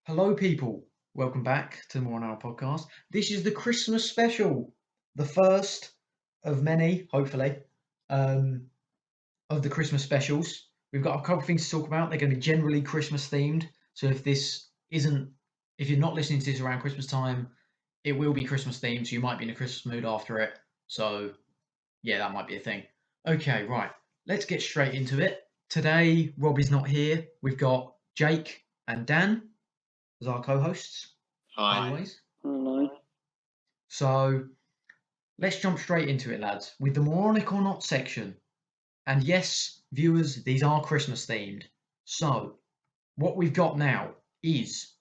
Hello, people. Welcome back to the Moron podcast. This is the Christmas special, the first of many, hopefully, of the Christmas specials. We've got a couple of things to talk about. They're going to be generally Christmas themed. So if you're not listening to this around Christmas time, it will be Christmas themed. So you might be in a Christmas mood after it. So yeah, that might be a thing. Okay, right. Let's get straight into it. Today, Rob is not here. We've got Jake and Dan as our co-hosts, as Hi. always. Hello. So let's jump straight into it, lads, with the moronic or not section. And yes, viewers, these are Christmas themed. So what we've got now is,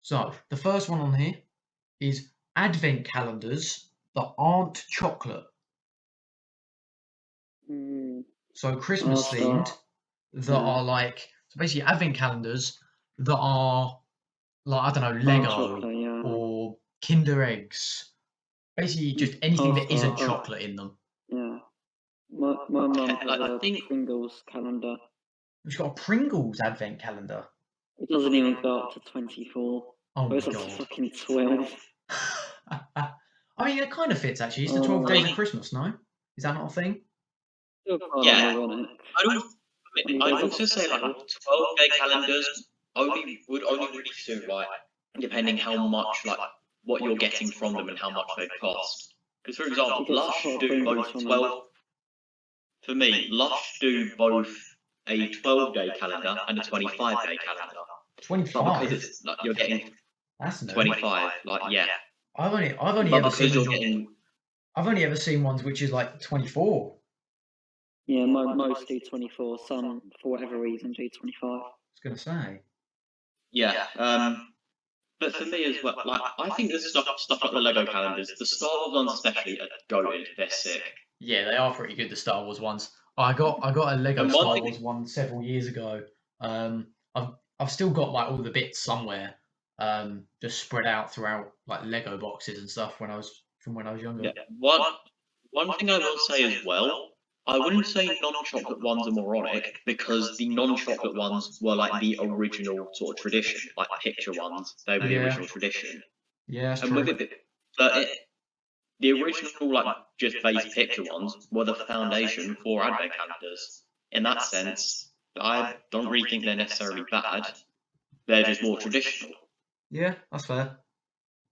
so the first one on here is advent calendars that aren't chocolate. So Christmas themed that are like, so basically advent calendars that are like, I don't know, Lego chocolate, or Kinder eggs. Basically just anything that isn't chocolate in them. Yeah. My mum has a Pringles calendar. She's got a Pringles advent calendar. It doesn't even go up to 24. Oh my It's god. fucking 12. I mean, it kind of fits actually. It's the 12 days of Christmas, no? Is that not a thing? Yeah. I'd also say like 12-day calendars would only really suit like depending how much like what you're getting from them and how much they cost. Because for example, Lush do both 12. For me, Lush do both a 12-day calendar and a 25-day calendar. 25. Because it's like you're getting that's no 25. Like yeah. I've only ever seen ones which is like 24. Yeah, most do 24. Some, for whatever reason, do 25. I was gonna say. Yeah. But for me as well, like I think the stuff like the Lego calendars, the Star Wars ones especially are goated. They're sick. Yeah, they are pretty good. The Star Wars ones. I got a Lego Star Wars one several years ago. I've still got like all the bits somewhere, just spread out throughout like Lego boxes and stuff when I was younger. Yeah. One thing I will say as well, I wouldn't say non-chocolate ones are moronic because the non-chocolate ones were like the original sort of tradition, like picture ones. They were the original tradition. Yeah, that's and true. with the original like just base picture ones were the foundation for advent calendars. In that sense, I don't really think they're necessarily bad. They're just more traditional. Yeah, that's fair.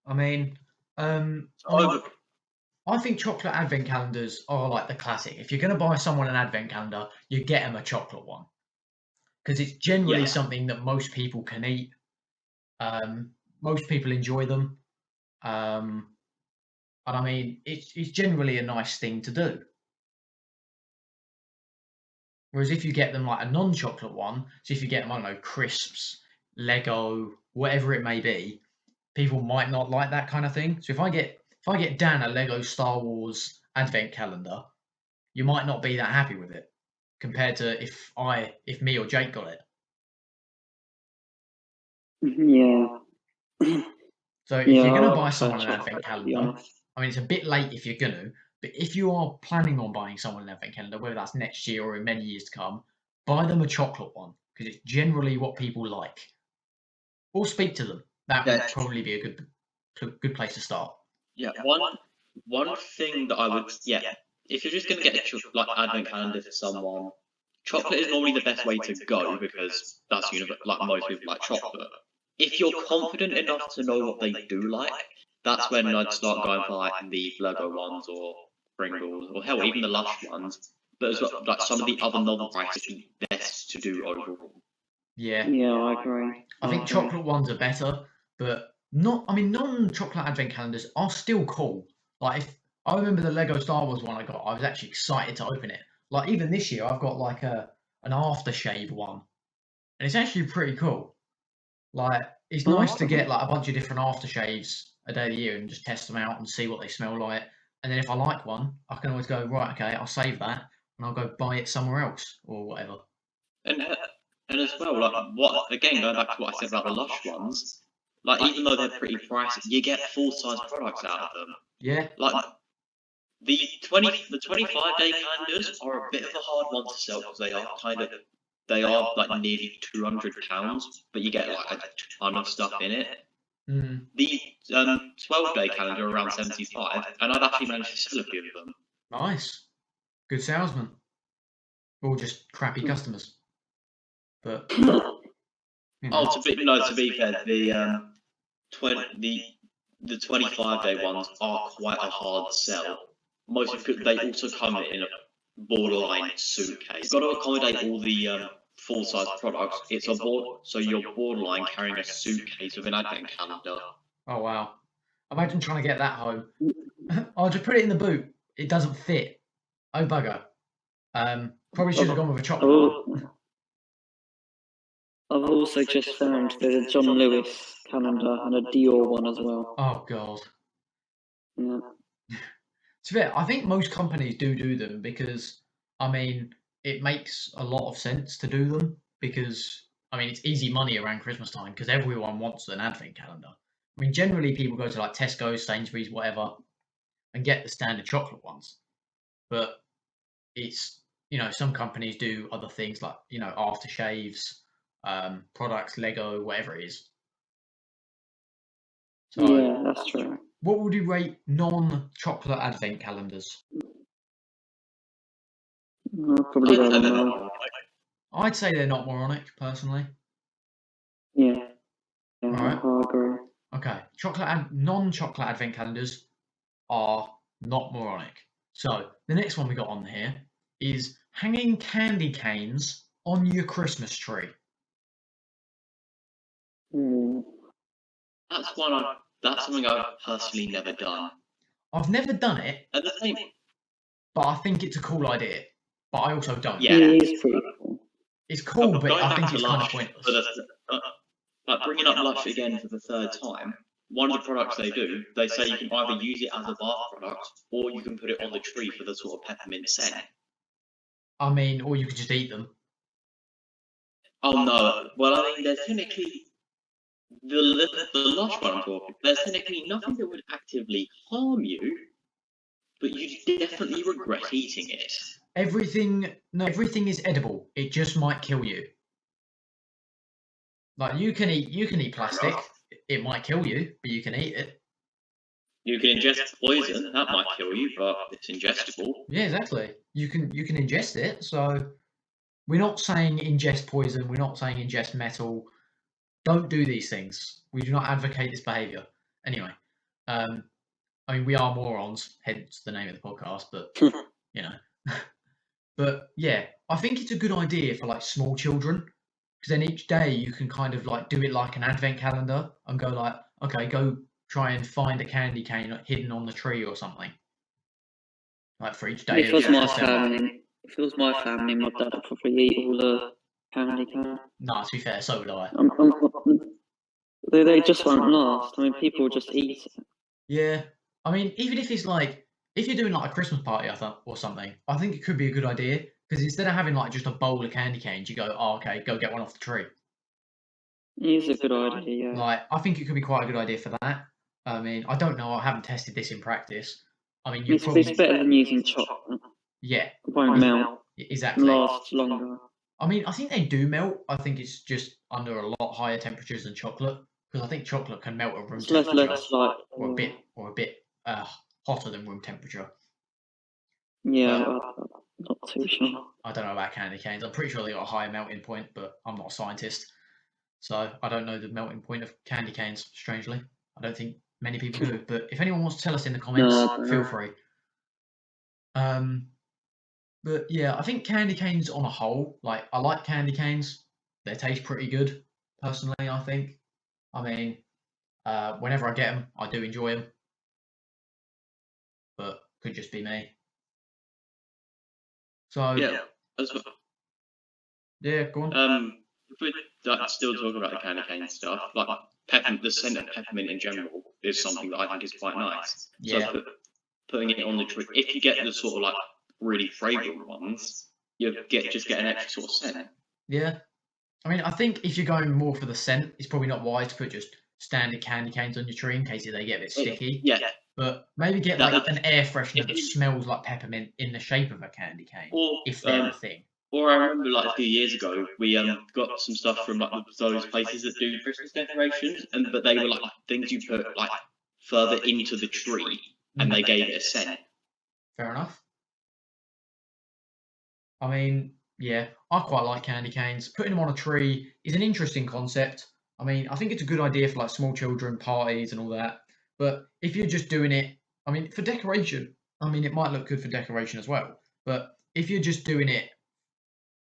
I mean, I think chocolate advent calendars are like the classic. If you're going to buy someone an advent calendar, you get them a chocolate one because it's generally something that most people can eat. Most people enjoy them, and I mean, it's generally a nice thing to do. Whereas if you get them like a non-chocolate one, so if you get them, I don't know, crisps, Lego, whatever it may be, people might not like that kind of thing. So if I get Dan a Lego Star Wars advent calendar, you might not be that happy with it compared to if me or Jake got it. Yeah. So if you're going to buy someone an advent calendar, I mean, it's a bit late if you're going to, but if you are planning on buying someone an advent calendar, whether that's next year or in many years to come, buy them a chocolate one because it's generally what people like. Or speak to them. That would probably be a good place to start. Yeah, one thing that I would, if you're just going to get a like advent calendar for someone, chocolate is normally the best way to go because that's like most people like chocolate. If you're confident enough to know what they do like, that's when I'd start going for like the Lego ones or Pringles or hell, even the Lush ones. But as well, like some of the other novel prices would be best to do overall. Yeah. Yeah, I agree. I think chocolate ones are better, but non-chocolate advent calendars are still cool. Like if I remember the Lego Star Wars one I got, I was actually excited to open it. Like even this year, I've got like an aftershave one, and it's actually pretty cool. Like it's nice to get like a bunch of different aftershaves a day of the year and just test them out and see what they smell like. And then if I like one, I can always go right, okay, I'll save that and I'll go buy it somewhere else or whatever. And as well, like going back to what I said about the Lush ones, like even though they're pretty pricey, you get full-size products out of them. Yeah. Like the 25-day calendars are a bit of a hard one to sell because they are kind of they are like nearly £200, but you get like a ton of stuff in it. Mm. The 12-day calendar are around 75, and I've actually managed to sell a few of them. Nice. Good salesman. Or just crappy customers. But you know. Oh, to be fair, the 25-day ones are quite a hard sell. Mostly because they also come in a borderline suitcase. You've got to accommodate all the full-size products. It's a so you're borderline carrying a suitcase with an advent calendar. Oh wow. Imagine trying to get that home. I'll just put it in the boot. It doesn't fit. Oh bugger. Probably should have gone with a chocolate one. I've also just found there's a John Lewis calendar and a Dior one as well. Oh god. Yeah. To be fair, I think most companies do them because, I mean, it makes a lot of sense to do them because, I mean, it's easy money around Christmas time because everyone wants an advent calendar. I mean, generally people go to like Tesco, Sainsbury's, whatever, and get the standard chocolate ones. But it's, some companies do other things like, aftershaves, products, Lego, whatever it is. So, yeah, that's true. what would you rate non-chocolate advent calendars? I'll probably go with no. I'd say they're not moronic, personally. Yeah. Alright. I agree. Okay, non-chocolate advent calendars are not moronic. So the next one we got on here is hanging candy canes on your Christmas tree. That's something I've personally never done. I've never done it, At the same, but I think it's a cool idea. But I also don't. Yeah. It is pretty cool. It's cool, but going I back think to it's kind of Lush, pointless. like bringing up Lush again for the third time, one of the products they do, they say you can either use it as a bath product or you can put it on the tree for the sort of peppermint scent. I mean, or you could just eat them. Oh no! Well, I mean, there's technically the Lush one I'm talking. There's technically nothing that would actively harm you, but you definitely regret eating it. Everything is edible. It just might kill you. Like you can eat plastic. It might kill you, but you can eat it. You can ingest poison. That might kill you, but it's ingestible. Yeah, exactly. You can ingest it. So we're not saying ingest poison. We're not saying ingest metal. Don't do these things. We do not advocate this behaviour. Anyway, I mean we are morons, hence the name of the podcast. But but yeah, I think it's a good idea for like small children because then each day you can kind of like do it like an advent calendar and go like, okay, go try and find a candy cane hidden on the tree or something. Like for each day. If it was my family, my dad would probably eat all the candy cane. No, to be fair, so would I. They just won't last. I mean, people just eat it. Yeah, I mean, even if it's like, if you're doing like a Christmas party or something, I think it could be a good idea because instead of having like just a bowl of candy canes, you go, oh, okay, go get one off the tree. It is a good idea, yeah. Like, I think it could be quite a good idea for that. I mean, I don't know, I haven't tested this in practice. I mean, It's better than using chocolate. Yeah. It won't melt. Exactly. Lasts longer. I mean, I think they do melt. I think it's just under a lot higher temperatures than chocolate because I think chocolate can melt at room temperature or a bit hotter than room temperature. Yeah, not too sure. I don't know about candy canes. I'm pretty sure they got a higher melting point, but I'm not a scientist, so I don't know the melting point of candy canes. Strangely, I don't think many people do. But if anyone wants to tell us in the comments, feel free. But yeah, I think candy canes on a whole, like I like candy canes. They taste pretty good, personally. I think. I mean, whenever I get them, I do enjoy them, but could just be me. So yeah, go on. If we're still talking about the candy cane stuff, like the scent of peppermint in general is something that I think is quite nice. Yeah. So putting it on the tree, if you get the sort of like really fragrant ones, you just get an extra sort of scent. Yeah, I mean, I think if you're going more for the scent, it's probably not wise to put just standard candy canes on your tree in case they get a bit sticky. Yeah. But maybe get like an air freshener that smells like peppermint in the shape of a candy cane, if they're a thing. Or I remember like a few years ago, we got some stuff from like those places that do Christmas decorations, but they were like things you put like further into the tree, and they gave it a scent. Fair enough. I mean, yeah, I quite like candy canes. Putting them on a tree is an interesting concept. I mean, I think it's a good idea for like small children parties and all that. But if you're just doing it, I mean, for decoration, I mean, it might look good for decoration as well. But if you're just doing it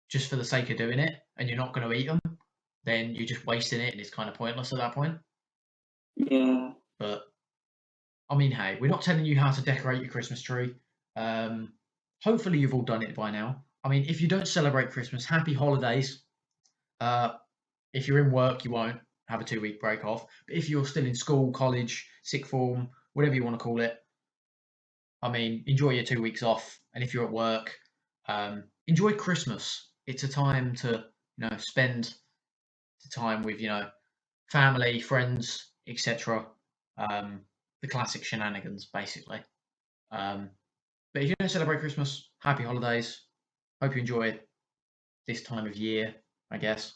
just for the sake of doing it and you're not going to eat them, then you're just wasting it and it's kind of pointless at that point. Yeah. But I mean, hey, we're not telling you how to decorate your Christmas tree. Hopefully, you've all done it by now. I mean, if you don't celebrate Christmas, happy holidays. If you're in work, you won't have a 2-week break off. But if you're still in school, college, sixth form, whatever you want to call it, I mean, enjoy your 2 weeks off. And if you're at work, enjoy Christmas. It's a time to, spend the time with, family, friends, etc. The classic shenanigans, basically. But if you don't celebrate Christmas, happy holidays. Hope you enjoy this time of year, I guess.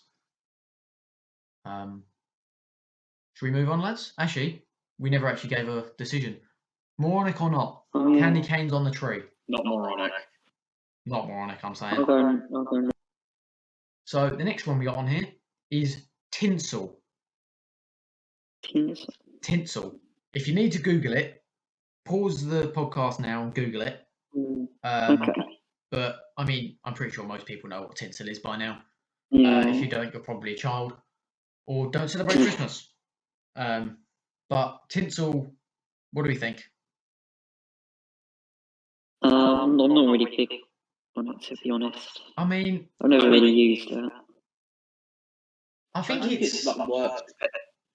Should we move on, lads? Actually, we never actually gave a decision. Moronic or not? Oh, yeah. Candy canes on the tree. Not moronic. Not moronic, I'm I'll saying. go. So the next one we got on here is tinsel. Tinsel. Tinsel. If you need to Google it, pause the podcast now and Google it. Okay. But I mean, I'm pretty sure most people know what tinsel is by now. Yeah. If you don't, you're probably a child or don't celebrate Christmas. But tinsel, what do we think? I'm not really big on it, to be honest. I mean, I've never really used it. I think it's like works.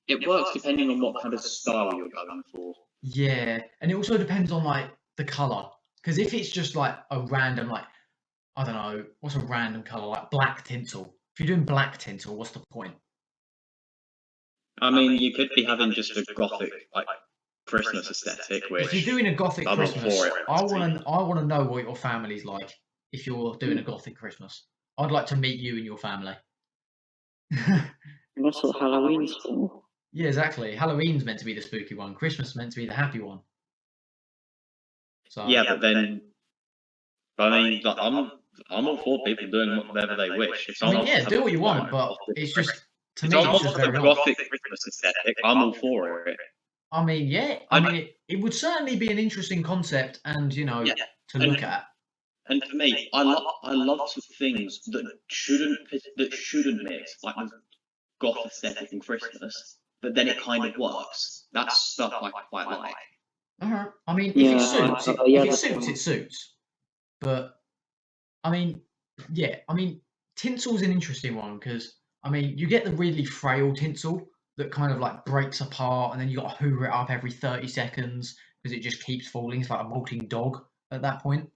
It works depending on what kind of style you're going for. Yeah, and it also depends on like the color. Because if it's just like a random, like, I don't know, what's a random color, like black tinsel. If you're doing black tinsel, what's the point? I mean, you could be having just a gothic like Christmas aesthetic, which If you're doing a gothic I'm not Christmas, for it, I want to know what your family's like. If you're doing a gothic Christmas, I'd like to meet you and your family. And that's what Halloween's for. Yeah, exactly. Halloween's meant to be the spooky one. Christmas is meant to be the happy one. So yeah, but then, I mean, like, I'm all for people doing whatever they wish. If I mean, someone yeah, wants to do have what you a want, but it's just to if me, someone it's just wants a very odd. gothic Christmas aesthetic, I'm all for it. I mean, yeah. I mean, it would certainly be an interesting concept, and to look at. And for me, I love things that shouldn't mix, like the goth aesthetic in Christmas, but then it kind of works. That's stuff I quite like. I mean, if Yeah, it suits, yeah, if it that's suits, fine. it suits. But I mean, yeah. I mean, tinsel's an interesting one because I mean, you get the really frail tinsel that kind of like breaks apart, and then you got to hoover it up every 30 seconds because it just keeps falling. It's like a molting dog at that point.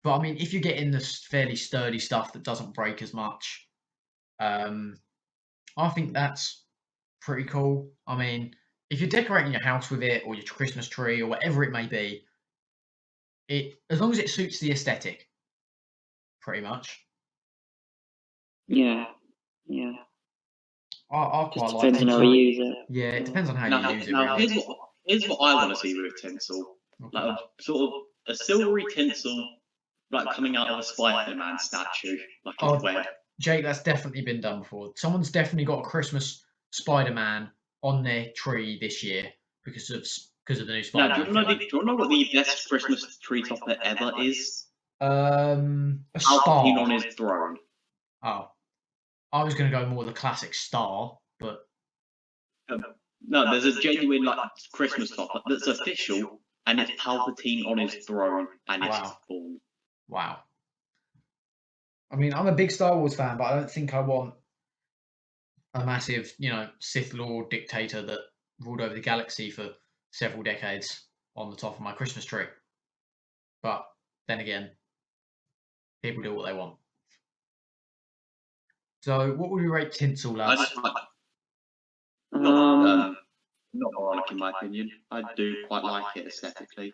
But I mean, if you're getting this fairly sturdy stuff that doesn't break as much, I think that's pretty cool. I mean, if you're decorating your house with it or your Christmas tree or whatever it may be, as long as it suits the aesthetic, pretty much. Yeah. I quite Just like depends on how tinsel. you use it. Yeah, it depends on how Now, you use it. now Really. here's what I want to see with tinsel, like a sort of a silvery tinsel, like coming out of a Spider-Man statue, like a web. Jake, that's definitely been done before. Someone's definitely got a Christmas Spider-Man on their tree this year because of the new Spider-Man. Now, do you want to know what the best Christmas tree topper ever is? A star Palpatine on his throne. Oh, I was going to go more the classic star, but no, there's a genuine like Christmas topper that's official, and it's Palpatine on his throne, and it's full. Wow. I mean, I'm a big Star Wars fan, but I don't think I want a massive, Sith Lord dictator that ruled over the galaxy for several decades on the top of my Christmas tree. But then again, people do what they want. So, what would we rate tinsel, lads? I just not moronic in my opinion. I do quite like it aesthetically.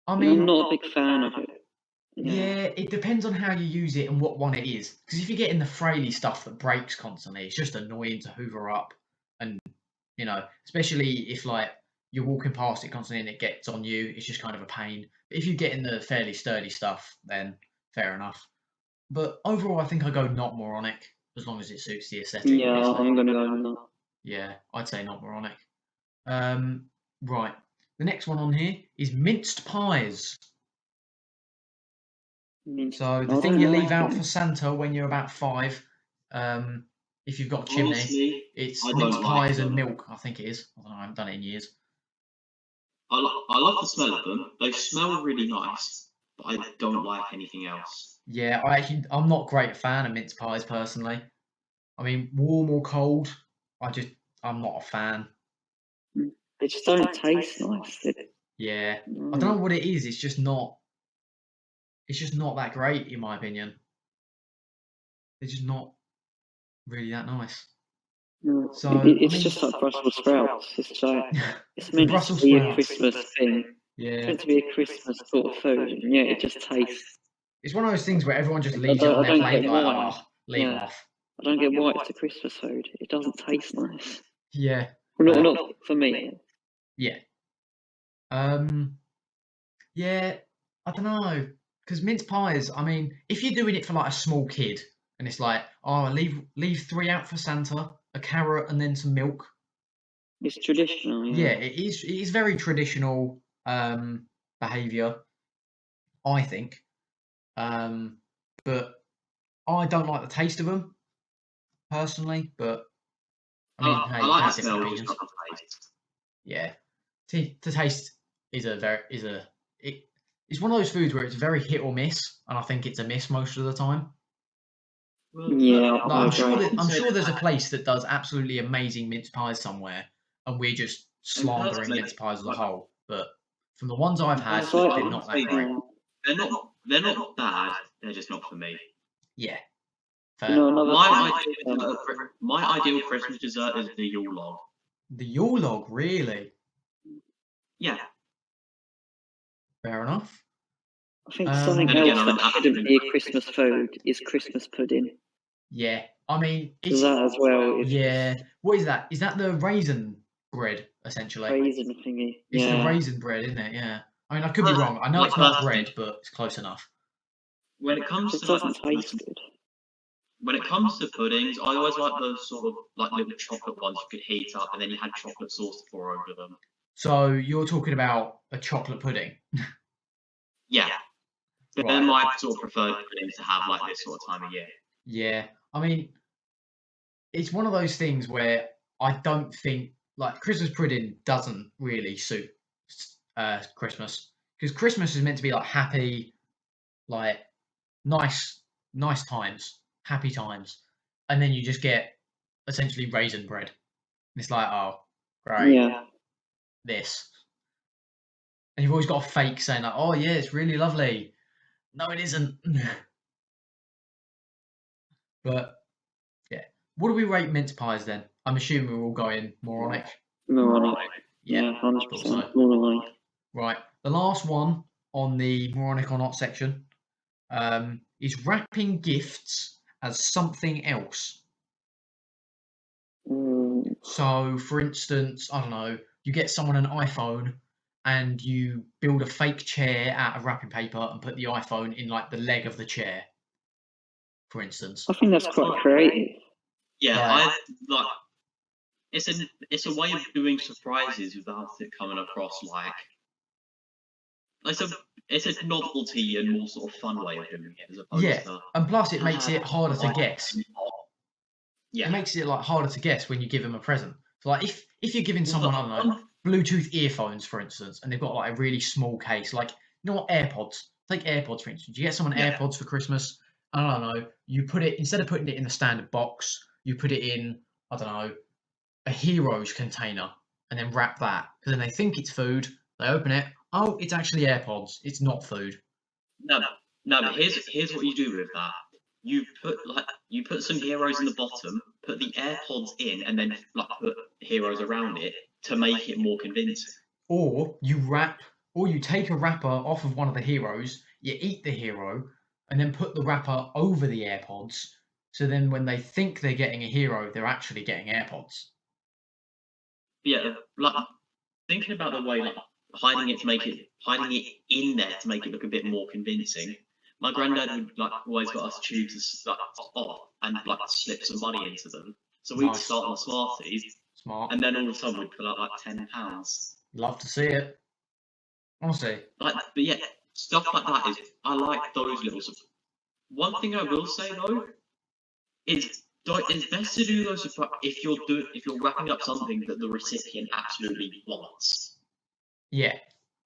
I mean, I'm not a big fan of it Yeah, it depends on how you use it and what one it is. Because if you're getting the fraily stuff that breaks constantly, it's just annoying to hoover up. And, especially if like you're walking past it constantly and it gets on you, it's just kind of a pain. But if you're getting the fairly sturdy stuff, then fair enough. But overall, I think I go not moronic, as long as it suits the aesthetic. Yeah, obviously. I'm gonna go with that. Yeah, I'd say not moronic. Right. The next one on here is minced pies. So the thing you leave out for Santa when you're about 5, if you've got a chimney, Honestly, it's I minced don't like pies and them. milk, I think it is. I don't know, I haven't done it in years. I love the smell of them. They smell really nice, but I don't like anything else. Yeah, I'm not a great fan of mince pies personally. I mean, warm or cold, I'm not a fan. They just don't taste nice. Yeah, I don't know what it is. It's just not that great in my opinion. They're just not really that nice. So It's just like Brussels sprouts. It's meant to be a Christmas thing. Yeah, It's meant to be a Christmas sort of food, and yeah, it just tastes. It's one of those things where everyone just leaves it on their plate like, leave off. I don't get why it's a Christmas food. It doesn't taste nice. Yeah. Well, not for me. Yeah. Yeah, I don't know. Because mince pies, I mean, if you're doing it for like a small kid and it's like, oh, leave 3 out for Santa, a carrot and then some milk. It's traditional. Yeah, it is very traditional behaviour, I think. But I don't like the taste of them personally, but I mean, hey, I like the have smell, different just opinions. not the taste. Yeah, the taste it's one of those foods where it's very hit or miss, and I think it's a miss most of the time. Yeah, Like, I'm sure there's a place that does absolutely amazing mince pies somewhere, and we're just slandering mince pies as a whole. But from the ones I've had, they're not that great. They're not bad. They're just not for me. Yeah. My ideal Christmas dessert is the Yule log. The Yule log, really? Yeah. Fair enough. I think something else that shouldn't be a Christmas food is Christmas pudding. Yeah, I mean, it's that as well. Yeah, what is that? Is that the raisin bread essentially? Raisin thingy. It's the raisin bread, isn't it? Yeah. I mean, I could be wrong. I know it's not bread, but it's close enough. When it comes to doesn't taste good. When it comes to puddings, I always like those sort of like little chocolate ones you could heat up, and then you had chocolate sauce to pour over them. So you're talking about a chocolate pudding? Yeah. They're my sort of preferred puddings to have like this sort of time of year. Yeah, I mean, it's one of those things where I don't think like Christmas pudding doesn't really suit Christmas, because Christmas is meant to be like happy, like nice times, happy times, and then you just get essentially raisin bread. And it's like, oh, great, this, and you've always got a fake saying like, oh yeah, it's really lovely. No, it isn't. But yeah, what do we rate mince pies then? I'm assuming we're all going moronic. Moronic. Yeah, 100% moronic. Right, the last one on the moronic or not section is wrapping gifts as something else. So, for instance, I don't know, you get someone an iPhone and you build a fake chair out of wrapping paper and put the iPhone in like the leg of the chair, for instance. I think that's quite creative. Yeah, it's a way of doing surprises without it coming across like it's a novelty and more sort of fun way of doing it as opposed to. And plus it makes it harder to guess. Yeah. It makes it like harder to guess when you give them a present. So like if you're giving someone, I don't know, Bluetooth earphones, for instance, and they've got like a really small case, like, you know what, AirPods. Take AirPods, for instance. You get someone AirPods for Christmas, I don't know, you put it, instead of putting it in the standard box, you put it in, I don't know, a Heroes container and then wrap that. Because then they think it's food, they open it, oh, it's actually AirPods, it's not food. No, but here's what you do with that. You put some Heroes in the bottom, put the AirPods in, and then like put Heroes around it to make it more convincing. Or you take a wrapper off of one of the Heroes, you eat the hero, and then put the wrapper over the AirPods. So then, when they think they're getting a hero, they're actually getting AirPods. Yeah, like thinking about the way like hiding it in there to make it look a bit more convincing. My granddad would like always got us tubes to like top off and like slip some money into them. So we'd Nice. start on the Smarties, Smart. and then all of a sudden we'd pull out like £10. Love to see it. Honestly. Like, but yeah, stuff like that is I like those little. One thing I will say though is it's best to do those if you're wrapping up something that the recipient absolutely wants. Yeah.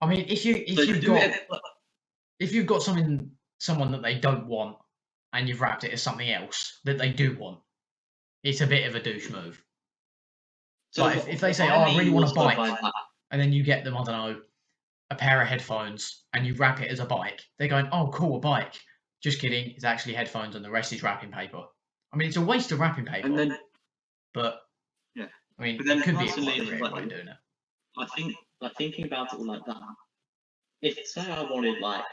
I mean, if you've got someone that they don't want, and you've wrapped it as something else that they do want, it's a bit of a douche move. So like if they say, "Oh, I really want a bike," and then you get them, I don't know, a pair of headphones, and you wrap it as a bike, they're going, "Oh, cool, a bike." Just kidding. It's actually headphones, and the rest is wrapping paper. I mean, it's a waste of wrapping paper. And then, but yeah, I mean, but then it could be a personally, quite creative way of doing it. I think, like thinking about it all like that. If say I wanted like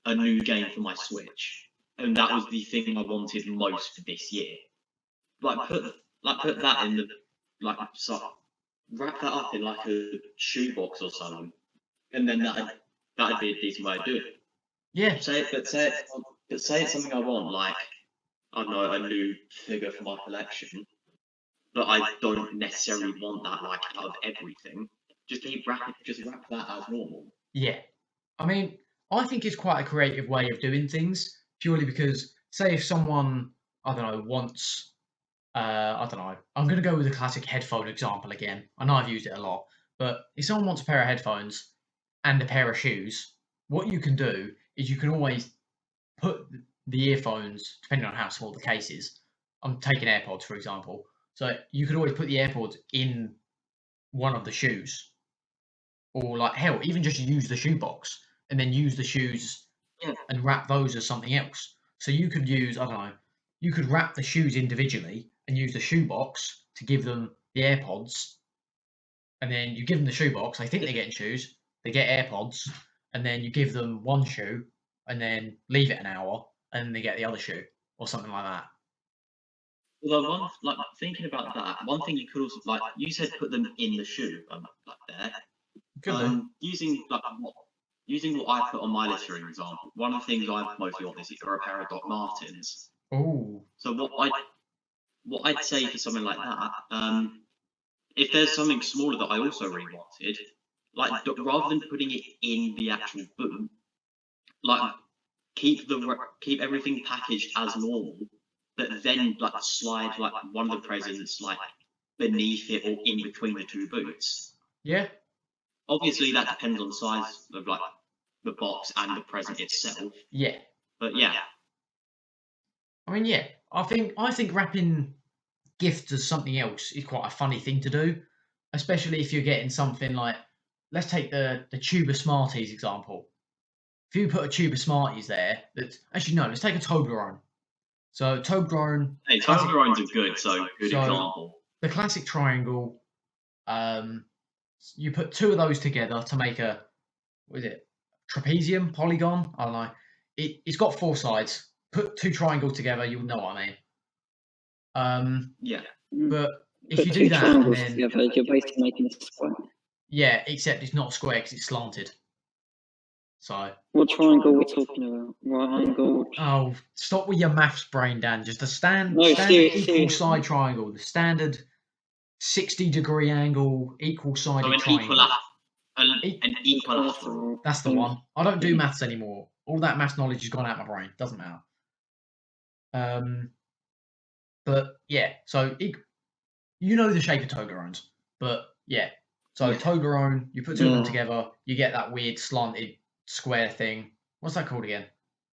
a new game for my Switch, and that was the thing I wanted most for this year, put that in the wrap that up in like a shoebox or something, and then that'd be a decent way to do it. Yeah. Say it's something I want, like I don't know, a new figure for my collection, but I don't necessarily want that like out of everything. Just wrap that as normal. Yeah. I mean, I think it's quite a creative way of doing things, purely because, say, if someone, I don't know, wants, I don't know, I'm going to go with the classic headphone example again. I know I've used it a lot, but if someone wants a pair of headphones and a pair of shoes, what you can do is you can always put the earphones, depending on how small the case is. I'm taking AirPods, for example. So you could always put the AirPods in one of the shoes. Or like hell, even just use the shoebox and then use the shoes and wrap those as something else. So you could use, I don't know, you could wrap the shoes individually and use the shoebox to give them the AirPods. And then you give them the shoebox, they think they're getting shoes, they get AirPods, and then you give them one shoe and then leave it an hour and then they get the other shoe or something like that. Well, thinking about that, one thing you could also you said put them in the shoe, there. Using what I put on my list, for example, one of the things I mostly want is a pair of Doc Martens. Oh. So what I'd say for something like that, if there's something smaller that I also really wanted, rather than putting it in the actual boot, keep everything packaged as normal, but then slide one of the presents beneath it or in between the two boots. Yeah. Obviously, that depends on the size of the box and the present itself. Yeah. But yeah. I mean, yeah. I think wrapping gifts as something else is quite a funny thing to do, especially if you're getting something like, let's take the tube of Smarties example. If you put a tube of Smarties there, let's take a Toblerone. So Toblerone. Hey, Toblerones are good, so good example. The classic triangle. You put two of those together to make trapezium, polygon? I don't know. It's got four sides. Put two triangles together, you'll know what I mean. Yeah. But if you do that, and then together, you're basically making a square. Yeah, except it's not square because it's slanted. So. What triangle are we talking about? Right angle. Oh, stop with your maths brain, Dan. Just a standard equal side triangle. The standard 60-degree angle, equal-sided triangle. An equilateral. That's the one. I don't do maths anymore. All that maths knowledge has gone out of my brain. Doesn't matter. But yeah, so you know the shape of Toblerones. But yeah, so Toblerone, you put two of them together, you get that weird slanted square thing. What's that called again?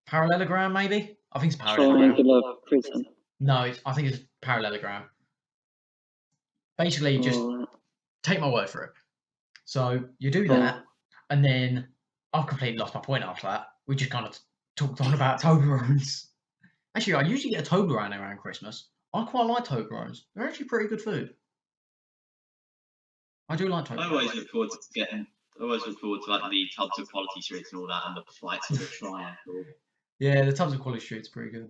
Parallelogram, maybe? I think it's parallelogram. Triangular prism. No, I think it's parallelogram. Basically, just take my word for it. So you do that, and then I've completely lost my point after that. We just kind of talked on about Toblerones. Actually, I usually get a Toblerone around Christmas. I quite like Toblerones. They're actually pretty good food. I do like Toblerones. I always look forward to getting always look forward to like the tubs of quality streets and all that, and the fights with the triangle. Yeah, the tubs of quality street's pretty good.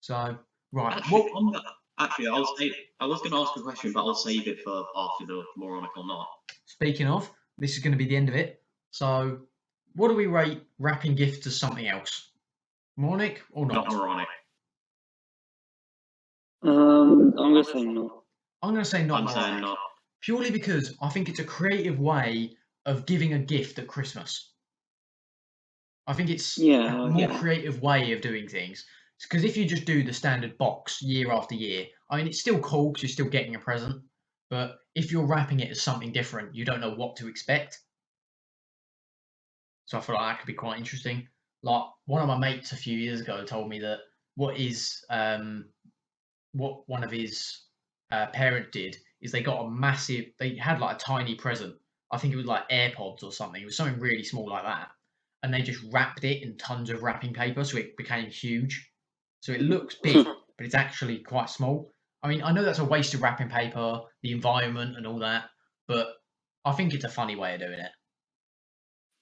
So right, Actually, on that, actually, I was going to ask a question, but I'll save it for after the moronic or not. Speaking of, this is going to be the end of it. So, what do we rate wrapping gifts as something else? Moronic or not? Not moronic. I'm gonna say no. I'm going to say not I'm moronic. saying not. Purely because I think it's a creative way of giving a gift at Christmas. I think it's Yeah, a more yeah. creative way of doing things. Because if you just do the standard box year after year, I mean, it's still cool because you're still getting a present. But if you're wrapping it as something different, you don't know what to expect. So I feel like that could be quite interesting. Like one of my mates a few years ago told me that what one of his parents did is they got they had like a tiny present. I think it was like AirPods or something. It was something really small like that. And they just wrapped it in tons of wrapping paper so it became huge. So it looks big, but it's actually quite small. I mean, I know that's a waste of wrapping paper, the environment and all that, but I think it's a funny way of doing it.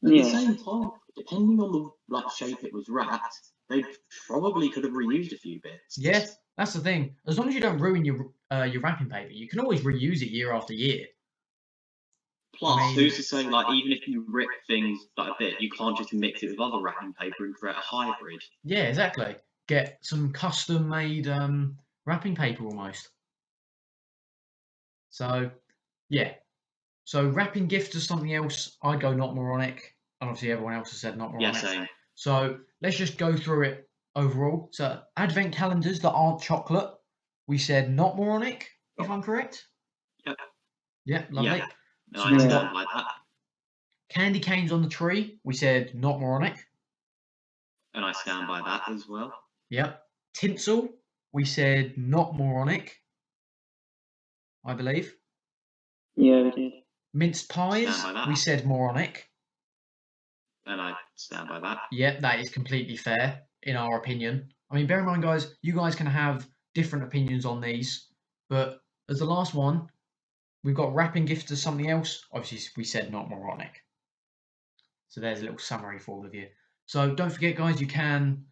At the Yeah. same time, depending on the like shape it was wrapped, they probably could have reused a few bits. Yeah, that's the thing. As long as you don't ruin your wrapping paper, you can always reuse it year after year. Plus, I mean- who's to say, like, even if you rip things like a bit, you can't just mix it with other wrapping paper and create a hybrid. Yeah, exactly. Get some custom-made wrapping paper almost. So, yeah. So wrapping gifts as something else, I go not moronic, and obviously everyone else has said not Yeah, moronic. same. So let's just go through it overall. So advent calendars that aren't chocolate, we said not moronic, if I'm correct. Yep. Yeah, lovely. Yeah. No, So I we Yeah. stand got by that. candy canes on the tree, we said not moronic. And I stand by that as well. Yep. Tinsel, we said not moronic, I believe. Yeah, we did. Minced pies, Stand by that. we said moronic. And I stand by that. Yeah, that is completely fair, in our opinion. I mean, bear in mind, guys, you guys can have different opinions on these, but as the last one, we've got wrapping gifts as something else. Obviously, we said not moronic. So there's a little summary for all of you. So don't forget, guys, you can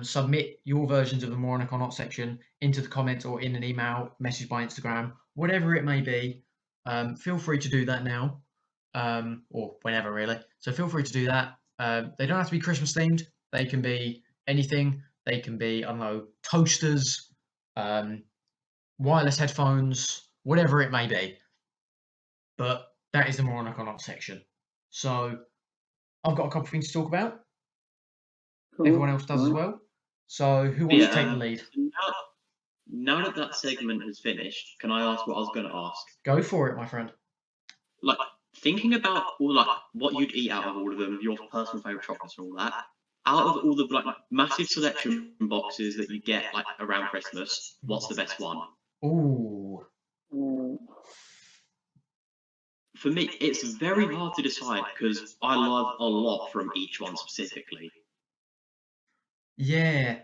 submit your versions of the moronic or not section into the comments or in an email, message by Instagram, whatever it may be. Feel free to do that now, or whenever really. So feel free to do that. They don't have to be Christmas themed. They can be anything. They can be, I don't know, toasters, wireless headphones, whatever it may be. But that is the moronic or not section. So I've got a couple of things to talk about. Cool. Everyone else does as Right. well. So who wants to take the lead? Now that that segment has finished, can I ask what I was going to ask? Go for it, my friend. Like, thinking about all like what you'd eat out of all of them, your personal favourite chocolates and all that, out of all the like massive selection boxes that you get like around Christmas, what's the best one? Ooh. For me, it's very hard to decide because I love a lot from each one specifically. Yeah.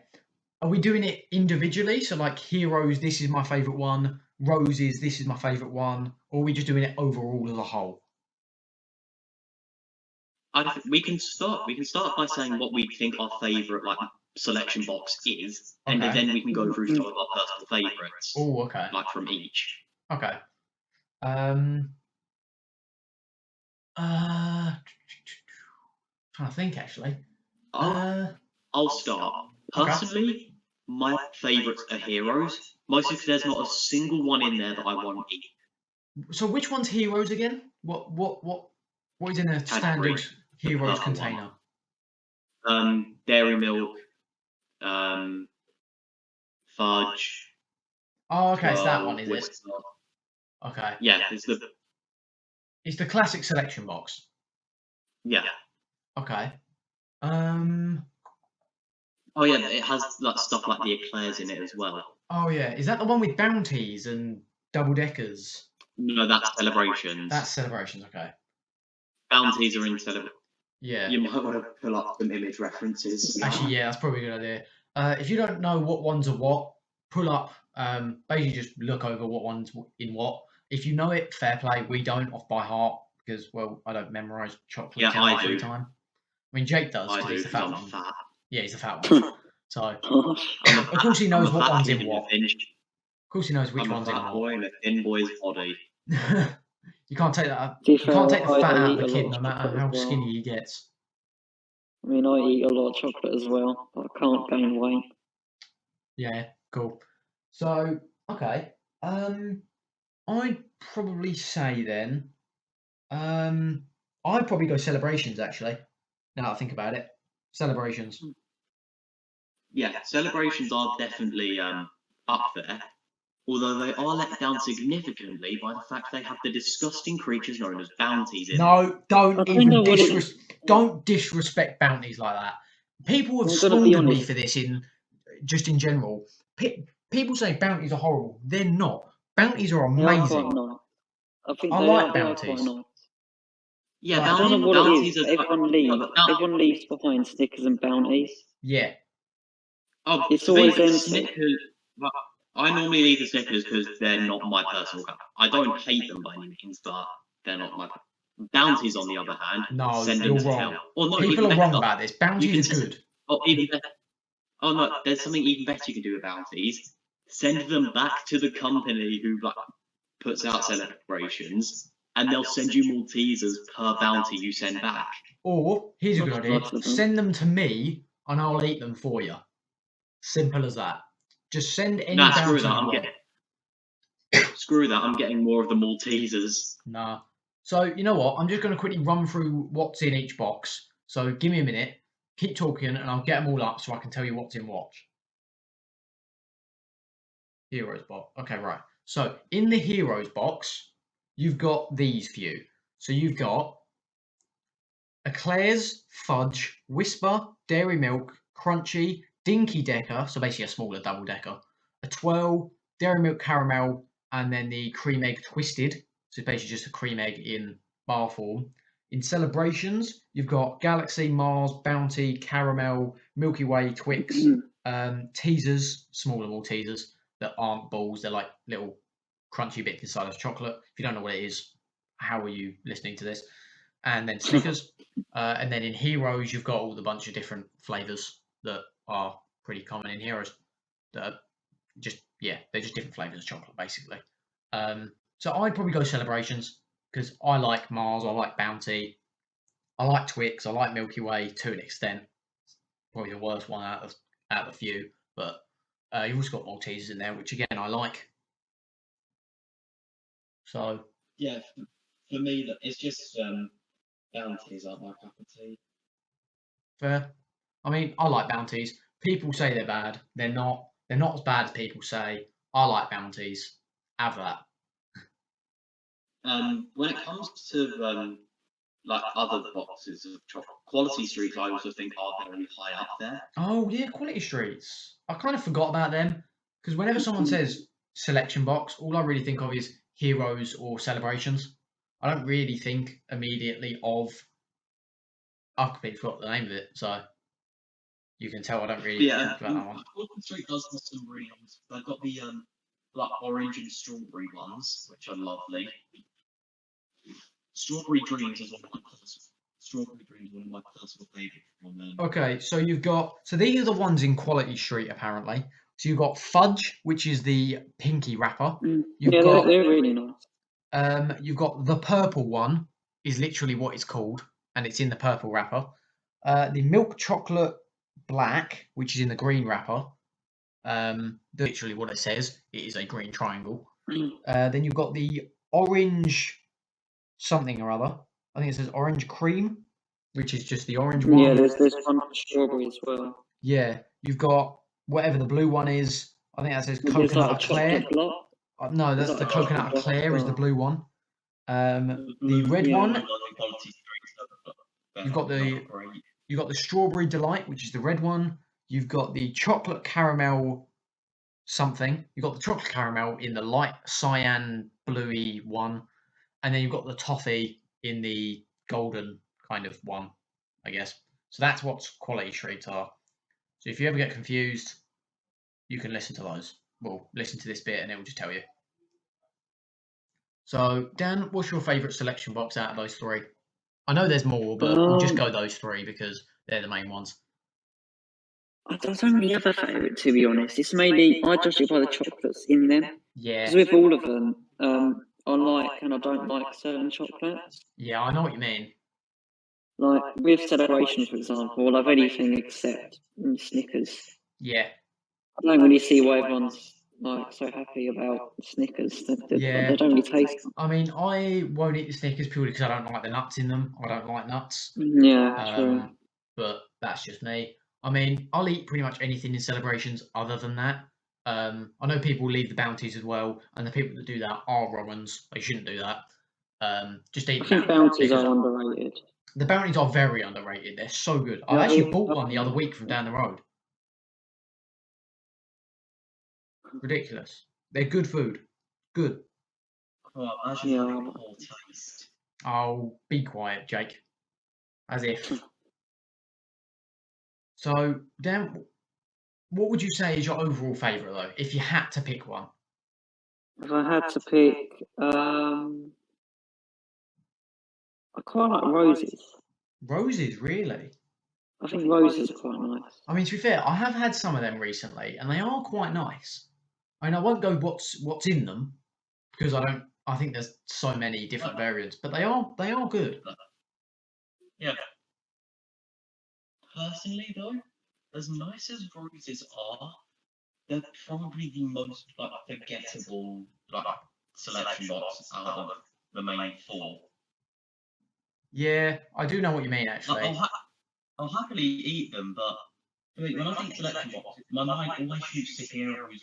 Are we doing it individually? So like heroes, this is my favourite one. Roses, this is my favourite one. Or are we just doing it overall as a whole? We can start by saying what we think our favourite like selection box is, and Okay. then we can go through some of our personal favourites, Oh, okay. like from each. Okay. Trying to think actually. I'll start. Personally, my favourites are heroes, mostly because there's not a single one in there that I won't eat. So which one's heroes again? What is in a standard heroes purple one. container? Dairy milk, fudge. Oh, okay, it's that one, is it? Whisker. Okay. Yeah, It's the classic selection box. Yeah. Okay. Oh yeah, it has like stuff like the eclairs in it as well. Oh yeah, is that the one with bounties and double deckers? No, that's celebrations. That's celebrations. Okay. Bounties are in celebrations. Yeah. You might want to pull up some image references. Actually, yeah, that's probably a good idea. If you don't know what ones are what, pull up. Basically, just look over what ones in what. If you know it, fair play. We don't off by heart because, well, I don't memorise chocolate Yeah, in my I free do. time. I mean, Jake does I because do he's the because fat I'm one. fat. Yeah, he's the fat one. So, of I'm a course, he knows I'm a what fat one's kid in in what. a thin. Of course, he knows which I'm a one's in fat what. boy in a thin boy's body. You can't take that. To be You can't fair, take the fat I out eat of a the kid, lot no of matter chocolate how as well. skinny he gets. I mean, I eat a lot of chocolate as well, but I can't gain weight. Yeah, cool. So, okay. I'd probably say then, I'd probably go celebrations actually. Now that I think about it, celebrations. Yeah, celebrations are definitely up there, although they are let down significantly by the fact they have the disgusting creatures known as bounties in it. No, I don't don't even know what it is. don't disrespect bounties like that. People have I'm gonna be slaughtered me honest. for this just in general. People say bounties are horrible. They're not. Bounties are They are quite amazing. nice. I think I they like are quite bounties. nice. Yeah, Like, I don't know what it bounties is. are Everyone leaves behind Snickers and bounties. yeah. Oh, It's to be always fair, empty. Snickers. Well, I normally leave the Snickers because they're not my personal cup. I don't hate them by any means, but they're not my. Bounties, on the other hand, No, send them you're to wrong. hell. Or no, People even are better. wrong about this. You Bounties can are send. good. Oh, even better. Oh no, there's something even better you can do with bounties. Send them back to the company who puts out celebrations, and they'll send you Maltesers per bounty you send back. Or here's a good That's idea: nice of them. send them to me, and I'll eat them for you. Simple as that. Just send any Nah, bounty screw you that. want. Screw that. I'm getting more of the Maltesers. Nah. So you know what? I'm just going to quickly run through what's in each box. So give me a minute. Keep talking, and I'll get them all up so I can tell you what's in what. Heroes box. Okay, right. So in the Heroes box, you've got these few. So you've got Eclairs, Fudge, Whisper, Dairy Milk, Crunchy, Dinky Decker, so basically a smaller double decker, a Twirl, Dairy Milk Caramel, and then the Cream Egg Twisted. So it's basically just a cream egg in bar form. In celebrations, you've got Galaxy, Mars, Bounty, Caramel, Milky Way, Twix, teasers, smaller Maltesers that aren't balls. They're like little crunchy bits inside of chocolate. If you don't know what it is, how are you listening to this? And then Snickers. And then in Heroes, you've got all the bunch of different flavors that are pretty common in Heroes. That are just they're just different flavors of chocolate, basically. So I'd probably go celebrations because I like Mars, I like Bounty, I like Twix, I like Milky Way to an extent. Probably the worst one out of the few, but you've also got Maltesers in there, which again I like. So Yeah, for me, it's just bounties aren't my cup of tea. fair. I mean, I like bounties. People say they're bad. They're not. They're not as bad as people say. I like bounties. Have that. When it comes to other boxes of chocolate, Quality Streets, I also think are very high up there. Oh yeah, Quality Streets. I kind of forgot about them because whenever someone says selection box, all I really think of is Heroes or Celebrations. I don't really think immediately of. I've completely forgot the name of it, so you can tell I don't really Yeah, think about that one. Quality Street does have some really nice. They've got the orange and strawberry ones, which are lovely. Strawberry Dreams is one of my personal favourites from them. Okay, so these are the ones in Quality Street apparently. So you've got Fudge, which is the pinky wrapper. You've Yeah, got they're really nice. you've got the purple one is literally what it's called, and it's in the purple wrapper. The milk chocolate black, which is in the green wrapper. Literally what it says. It is a green triangle. Then you've got the orange something or other. I think it says orange cream, which is just the orange one. Yeah, there's one for strawberry as well. Yeah, you've got whatever the blue one is. I think that says There's coconut like a eclair. chocolate block. No, that's There's the like a coconut chocolate block as eclair is the well. blue one. The blue red yeah. one, Quality Street. you've got the strawberry delight, which is the red one. You've got the chocolate caramel something. You've got the chocolate caramel in the light cyan bluey one, and then you've got the toffee in the golden kind of one, I guess. So that's what Quality Streets are. So if you ever get confused, you can listen to those. Well, listen to this bit and it will just tell you. So, Dan, what's your favourite selection box out of those three? I know there's more, but we'll just go those three because they're the main ones. I don't really have a favourite, to be honest. It's mainly, I judge it by the chocolates in them. Yeah. Because with all of them, I like and I don't like certain chocolates. Yeah, I know what you mean. Like with celebrations, for example, I love anything except Snickers. Yeah. I don't really see why everyone's like so happy about Snickers. Yeah. They don't really taste. I mean, I won't eat the Snickers purely because I don't like the nuts in them. I don't like nuts. Yeah, true. But that's just me. I mean, I'll eat pretty much anything in celebrations other than that. I know people leave the bounties as well, and the people that do that are Romans. They shouldn't do that. Just eat I think bounties bounties are underrated. The bounties are very underrated. They're so good. I Yeah, actually bought one the other week from down the road. Ridiculous. They're good food. Good. Oh, imagine having poor taste. Oh, be quiet, Jake. As if. So, Dan, what would you say is your overall favourite, though, if you had to pick one? If I had to pick, I quite like roses. Roses, really? I think roses are quite nice. I mean, to be fair, I have had some of them recently, and they are quite nice. I mean, I won't go what's in them because I think there's so many different variants, but they are good. Yeah. Personally, though, as nice as roses are, they're probably the most forgettable selection box out of the main four. Yeah, I do know what you mean, actually. I'll happily eat them, but I mean, when I think selection box, my mind always shoots to heroes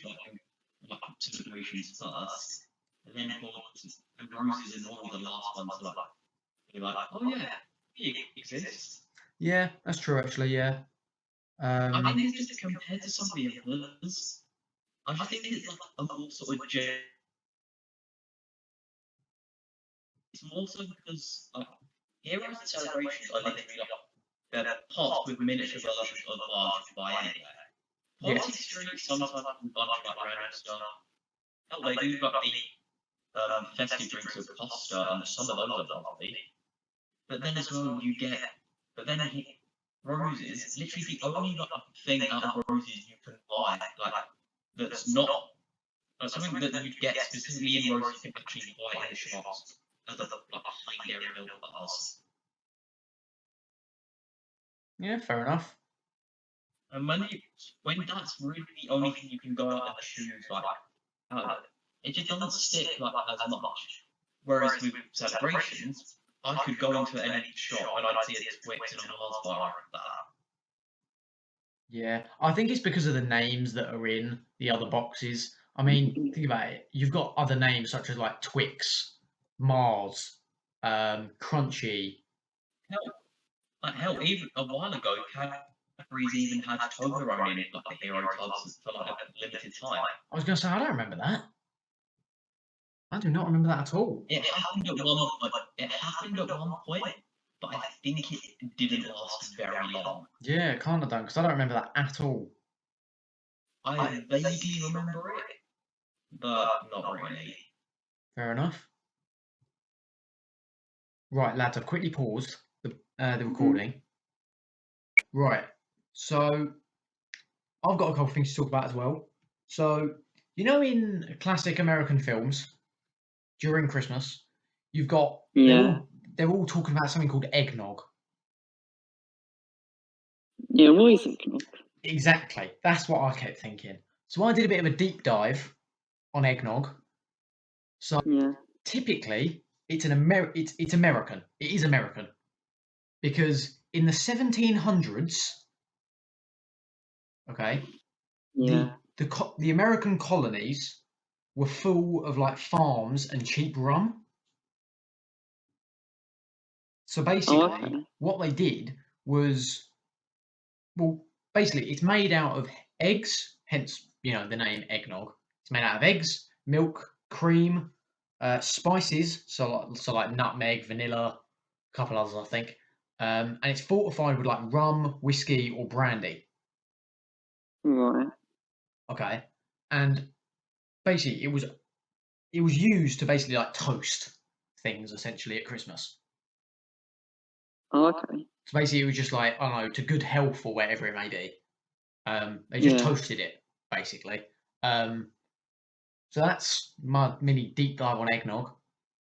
like celebrations first, and then roses are normally the last ones to be like, oh yeah, it exists. Yeah, that's true, actually. Yeah. I think it's just compared to some of the others. I just think it's like a more sort of it's more so because heroes and celebrations are literally they're parts with miniature versions of bars you can buy anywhere. Party streets sometimes have a bunch of random stuff. Hell, they do the festive drinks of pasta, and some of those are lovely. But then as well you get, roses. Literally the only thing out of roses you can buy that's not something that you'd get specifically in roses you can actually buy in the shops are the plain dairy milk bars. Yeah, fair enough. And when that's really the only thing you can go out and choose, it just doesn't stick as much. Whereas with celebrations, I could go into any shop and I'd see a Twix and a Mars bar like that. Yeah, I think it's because of the names that are in the other boxes. I mean, think about it. You've got other names such as like Twix, Mars, Crunchy. Hell, even a while ago, Cadbury's even had Toblerone in the hero tubs for a limited time. I was going to say, I don't remember that. I do not remember that at all. It happened at one point, but I think it didn't last very long. Yeah, it can't have done because I don't remember that at all. I vaguely remember it, but not really. Fair enough. Right, lads, I've quickly paused the recording. Right, so I've got a couple of things to talk about as well. So, you know, in classic American films during Christmas, you've got they're all talking about something called eggnog. Yeah, what is eggnog? Exactly, that's what I kept thinking. So I did a bit of a deep dive on eggnog. So typically, it's it's American. It is American because in the 1700s, okay, the American colonies were full of farms and cheap rum. So basically, what they did was, well, basically, it's made out of eggs, hence the name eggnog. It's made out of eggs, milk, cream, spices, so like nutmeg, vanilla, a couple others, I think, and it's fortified with rum, whiskey, or brandy. Right. Okay, and basically, it was used to basically like toast things essentially at Christmas. Oh, okay. So basically, it was just like, I don't know, to good health or whatever it may be. They just Yeah. toasted it basically. So that's my mini deep dive on eggnog.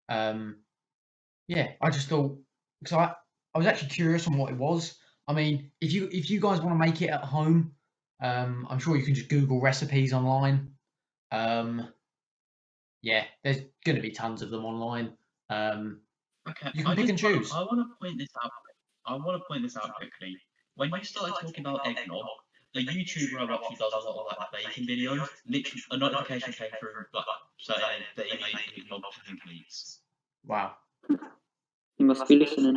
Yeah, I just thought because I was actually curious on what it was. I mean, if you guys want to make it at home, I'm sure you can just Google recipes online. Yeah, there's going to be tons of them online. Okay, You can pick and choose. I want to point this out. I want to point this out quickly. When you started talking about eggnog, a YouTuber I watch who does a lot of like baking videos, literally a notification came through like saying that he made eggnog pancakes. Wow. You must be listening.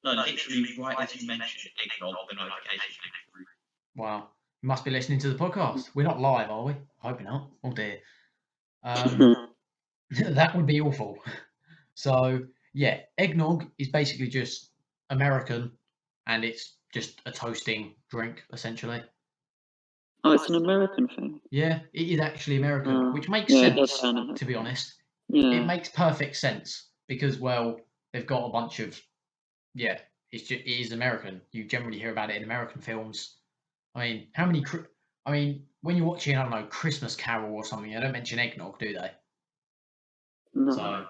No, literally right as you mentioned eggnog, the notification came through. Wow. You must be listening to the podcast. We're not live, are we? I hope not. Oh dear. That would be awful. So yeah, eggnog is basically just American, and it's just a toasting drink essentially. Oh, it's an American thing. Yeah, it is actually American, which makes Yeah, it does sense, sound to be honest. It Yeah. makes perfect sense because, well, they've got a bunch of, yeah, it is American. You generally hear about it in American films. I mean, when you're watching, I don't know, Christmas Carol or something, they don't mention eggnog, do they? No. So,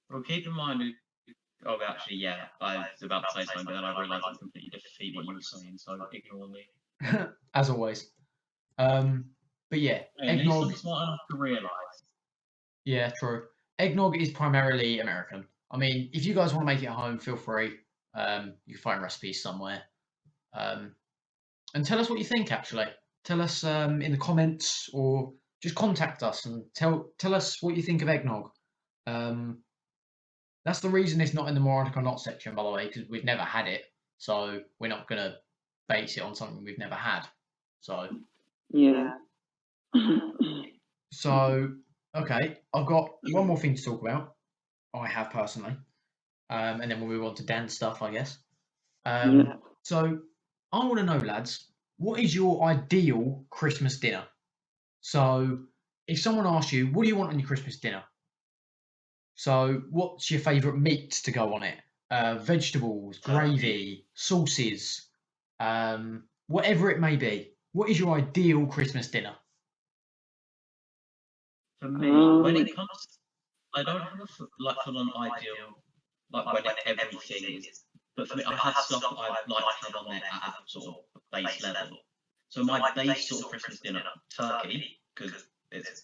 Well, keep in mind. Oh, actually, yeah, I was about to say something, but then I realised it completely defeat what you were saying, so ignore me. as always. But yeah, Hey, at least eggnog. I'm smart enough to realise. Yeah, true. Eggnog is primarily American. I mean, if you guys want to make it at home, feel free. You can find recipes somewhere. And tell us what you think. Actually, tell us in the comments or just contact us and tell us what you think of eggnog. That's the reason it's not in the moronic or not section, by the way, because we've never had it, so we're not gonna base it on something we've never had. So Yeah. So, okay, I've got one more thing to talk about. I have personally, and then we'll move on to Dan's stuff, I guess. Yeah. So, I want to know, lads, what is your ideal Christmas dinner? So, if someone asks you, what do you want on your Christmas dinner? So, what's your favourite meats to go on it? Vegetables, gravy, sauces, whatever it may be. What is your ideal Christmas dinner? For me, when it comes, I don't have a full-on ideal, like when everything is. But for me, I have stuff that I'd like to have on there at a sort of base level. So my base sort of Christmas dinner, turkey, because it's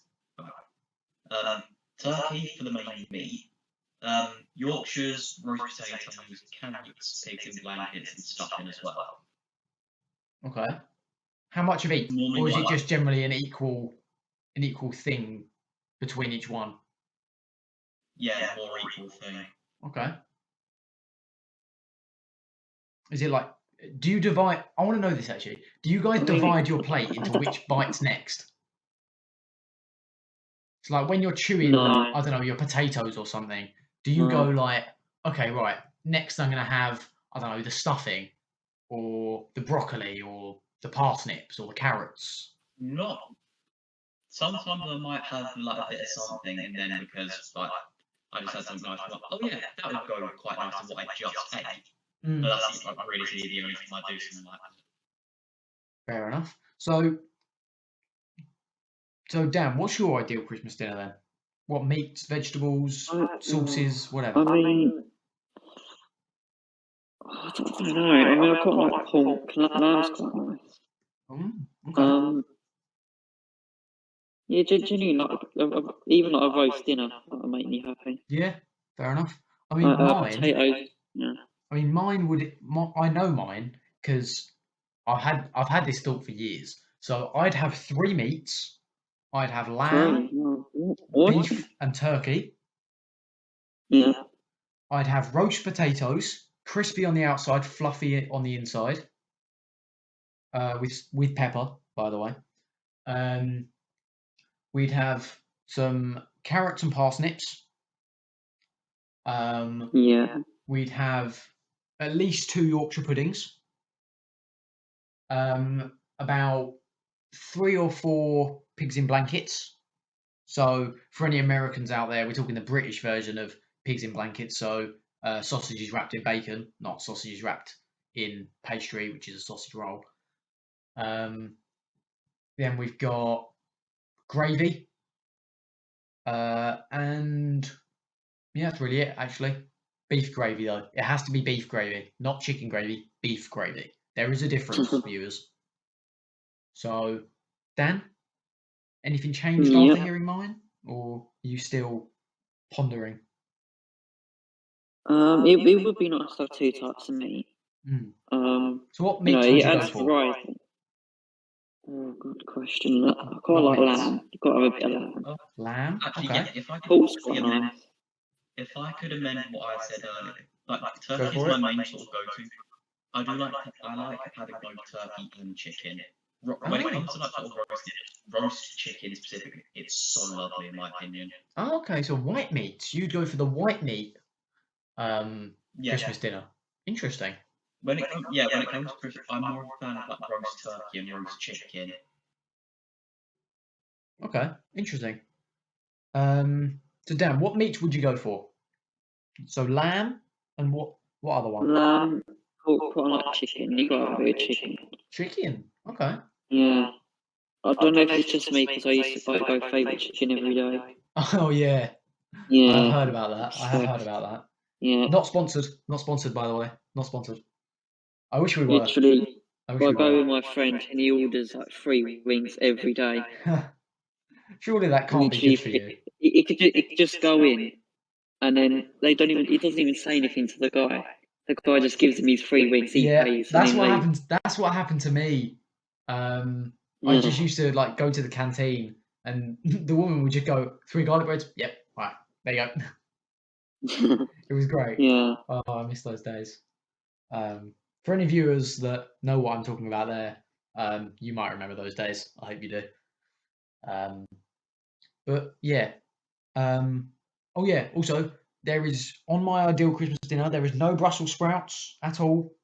turkey for the main meat. Yorkshires, roast potatoes, carrots, pigs in blankets, and stuffing as well. Okay. How much of each, Normally or is what it I like. just generally an equal thing between each one? Yeah, more equal thing. Okay. Is it like, do you divide? I want to know this actually. Do you guys divide your plate into which bites next? It's like when you're chewing, No. I don't know, your potatoes or something. Do you go like, okay, right, next I'm gonna have, I don't know, the stuffing, or the broccoli, or the parsnips, or the carrots? Not. Sometimes I might have like a bit of something, and then because like I just had something nice, like, oh yeah, that would go quite nice to what I just ate. But that's like really the only thing I do something like that. Fair enough. So Dan, what's your ideal Christmas dinner then? What meats, vegetables, sauces, whatever? I mean, I don't know. I mean, I quite like pork. Lamb's quite nice. Okay. Yeah, genuinely, like, even like a roast dinner, that'll make me happy. Yeah, fair enough. I mean, mine. Potatoes. Yeah. I mean, mine would. I know mine because I've had this thought for years. So I'd have three meats. I'd have lamb, What? beef, and turkey. Yeah. I'd have roast potatoes, crispy on the outside, fluffy on the inside, with pepper, by the way. We'd have some carrots and parsnips. Yeah. We'd have at least 2 Yorkshire puddings. About 3 or 4 pigs in blankets. So for any Americans out there, we're talking the British version of pigs in blankets. So sausages wrapped in bacon, not sausages wrapped in pastry, which is a sausage roll. Then we've got gravy, and yeah, that's really it actually. Beef gravy though, it has to be beef gravy, not chicken gravy. Beef gravy. There is a difference, viewers. So, Dan, anything changed after hearing mine, or are you still pondering? It would be nice to have 2 types of meat. So what You meat know, would it you go adds for? variety. Oh, good question. I quite like lamb. You've got to have a bit of lamb. Lamb? Actually, Okay. yeah, if I could Pork's possibly quite amend, nice. if I could amend what I said earlier, like Go turkey is for my it. main sort of go-to. I like having both turkey and chicken. When it comes to like sort of roast chicken specifically, it's so lovely in my opinion. Oh, okay, so white meat. You'd go for the white meat Christmas dinner. Interesting. When it comes to Christmas, I'm more of a fan of like roast turkey and roast chicken. Okay, interesting. So Dan, what meat would you go for? So lamb and what other one? Lamb, pork, quite like chicken. You got to have a bit of chicken. Chicken. Okay. Yeah. I don't know if it's just me because I used to go favourite chicken every day. Oh yeah. Yeah. I've heard about that. I have heard about that. Yeah. Not sponsored. Not sponsored, by the way. Not sponsored. I wish we were. Literally, I I wish we go were. with my friend and he orders like 3 wings every day. Surely that can't be good for you. It could just go in, and then he doesn't even say anything to the guy. The guy just gives him his 3 wings. He pays. That's and what then happened. That's what happened to me. I just used to like go to the canteen, and the woman would just go 3 garlic breads. Yep, right, there you go. It was great. Yeah. Oh, I miss those days. For any viewers that know what I'm talking about there, you might remember those days. I hope you do. But yeah. Oh yeah. Also, there is on my ideal Christmas dinner. There is no Brussels sprouts at all.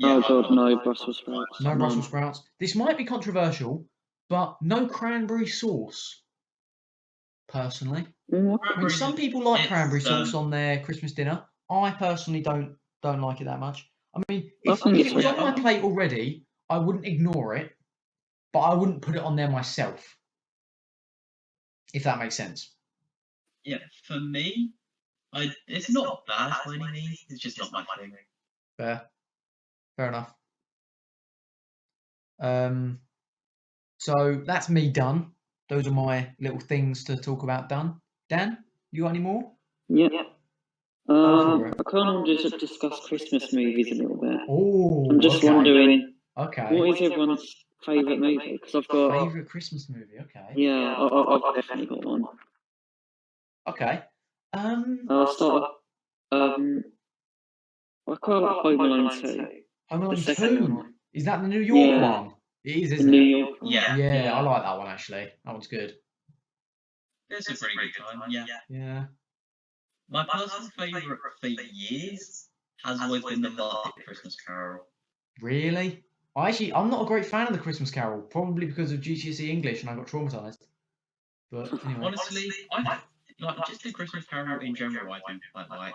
Oh god, no Brussels sprouts. No Brussels sprouts. This might be controversial, but no cranberry sauce. Personally, I mean, some people like cranberry sauce on their Christmas dinner. I personally don't like it that much. I mean, if it was on my plate already, I wouldn't ignore it, but I wouldn't put it on there myself. If that makes sense. Yeah, for me, it's not bad by any means. It's just not my thing. Fair enough. So that's me done. Those are my little things to talk about done. Dan, you got any more? Yeah. I kind of want to just discuss Christmas movies a little bit. Oh, I'm just wondering, okay. what is everyone's favourite movie? Because I've got favourite Christmas movie. Okay. Yeah, I've definitely got one. Okay. I'll start. I quite like Home Alone 2. Home Alone The 2. second one. Is that the New York Yeah. one? It is, The isn't New it? York one. Yeah, I like that one actually. That one's good. It's a pretty good time. Yeah. Yeah. My personal favourite for years has always been the Muppet Christmas Carol. Really? I'm not a great fan of the Christmas Carol, probably because of GCSE English and I got traumatised. But anyway. Honestly, I like just the Christmas Carol in general. I do quite like.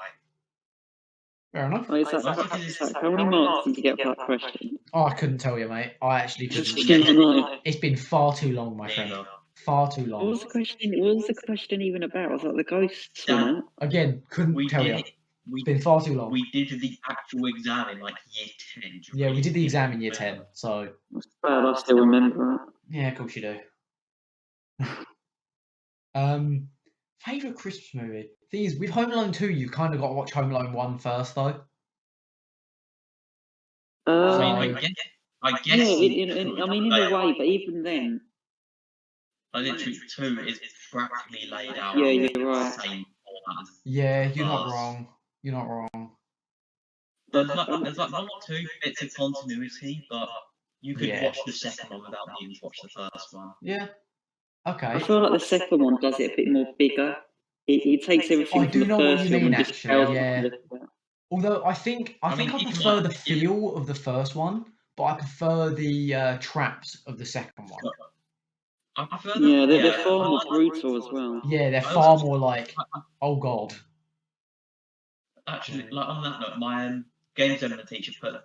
Fair enough. How many marks did you get for that question? Oh, I couldn't tell you, mate. I actually couldn't. It's been far too long, my friend. Far too long. What was the question even about? Was that the ghosts one? Again, couldn't tell you. It's been far too long. We did the actual exam in like year 10. Yeah, we did the exam in year 10, so. That's bad, I still remember it. Yeah, of course you do. Favourite Christmas movie? Thing is, with Home Alone 2, you've kind of got to watch Home Alone 1 first, though. I guess. Yeah, I mean, in a way, but even then. Literally, 2 is practically laid out. Yeah, you're right. Yeah, you're not wrong. You're not wrong. There's like 1 or 2 bits of continuity, but you could watch the second one without needing to watch the first one. Yeah. Okay. I feel like the second one does it a bit more bigger. It takes everything from the first film and just scales it a little bit. Although I think I prefer the feel of the first one, but I prefer the traps of the second one. I prefer them. Yeah, they're Yeah, far I more like brutal as well. Yeah, they're I far also more like, oh god. actually like on that note, my game development teacher put the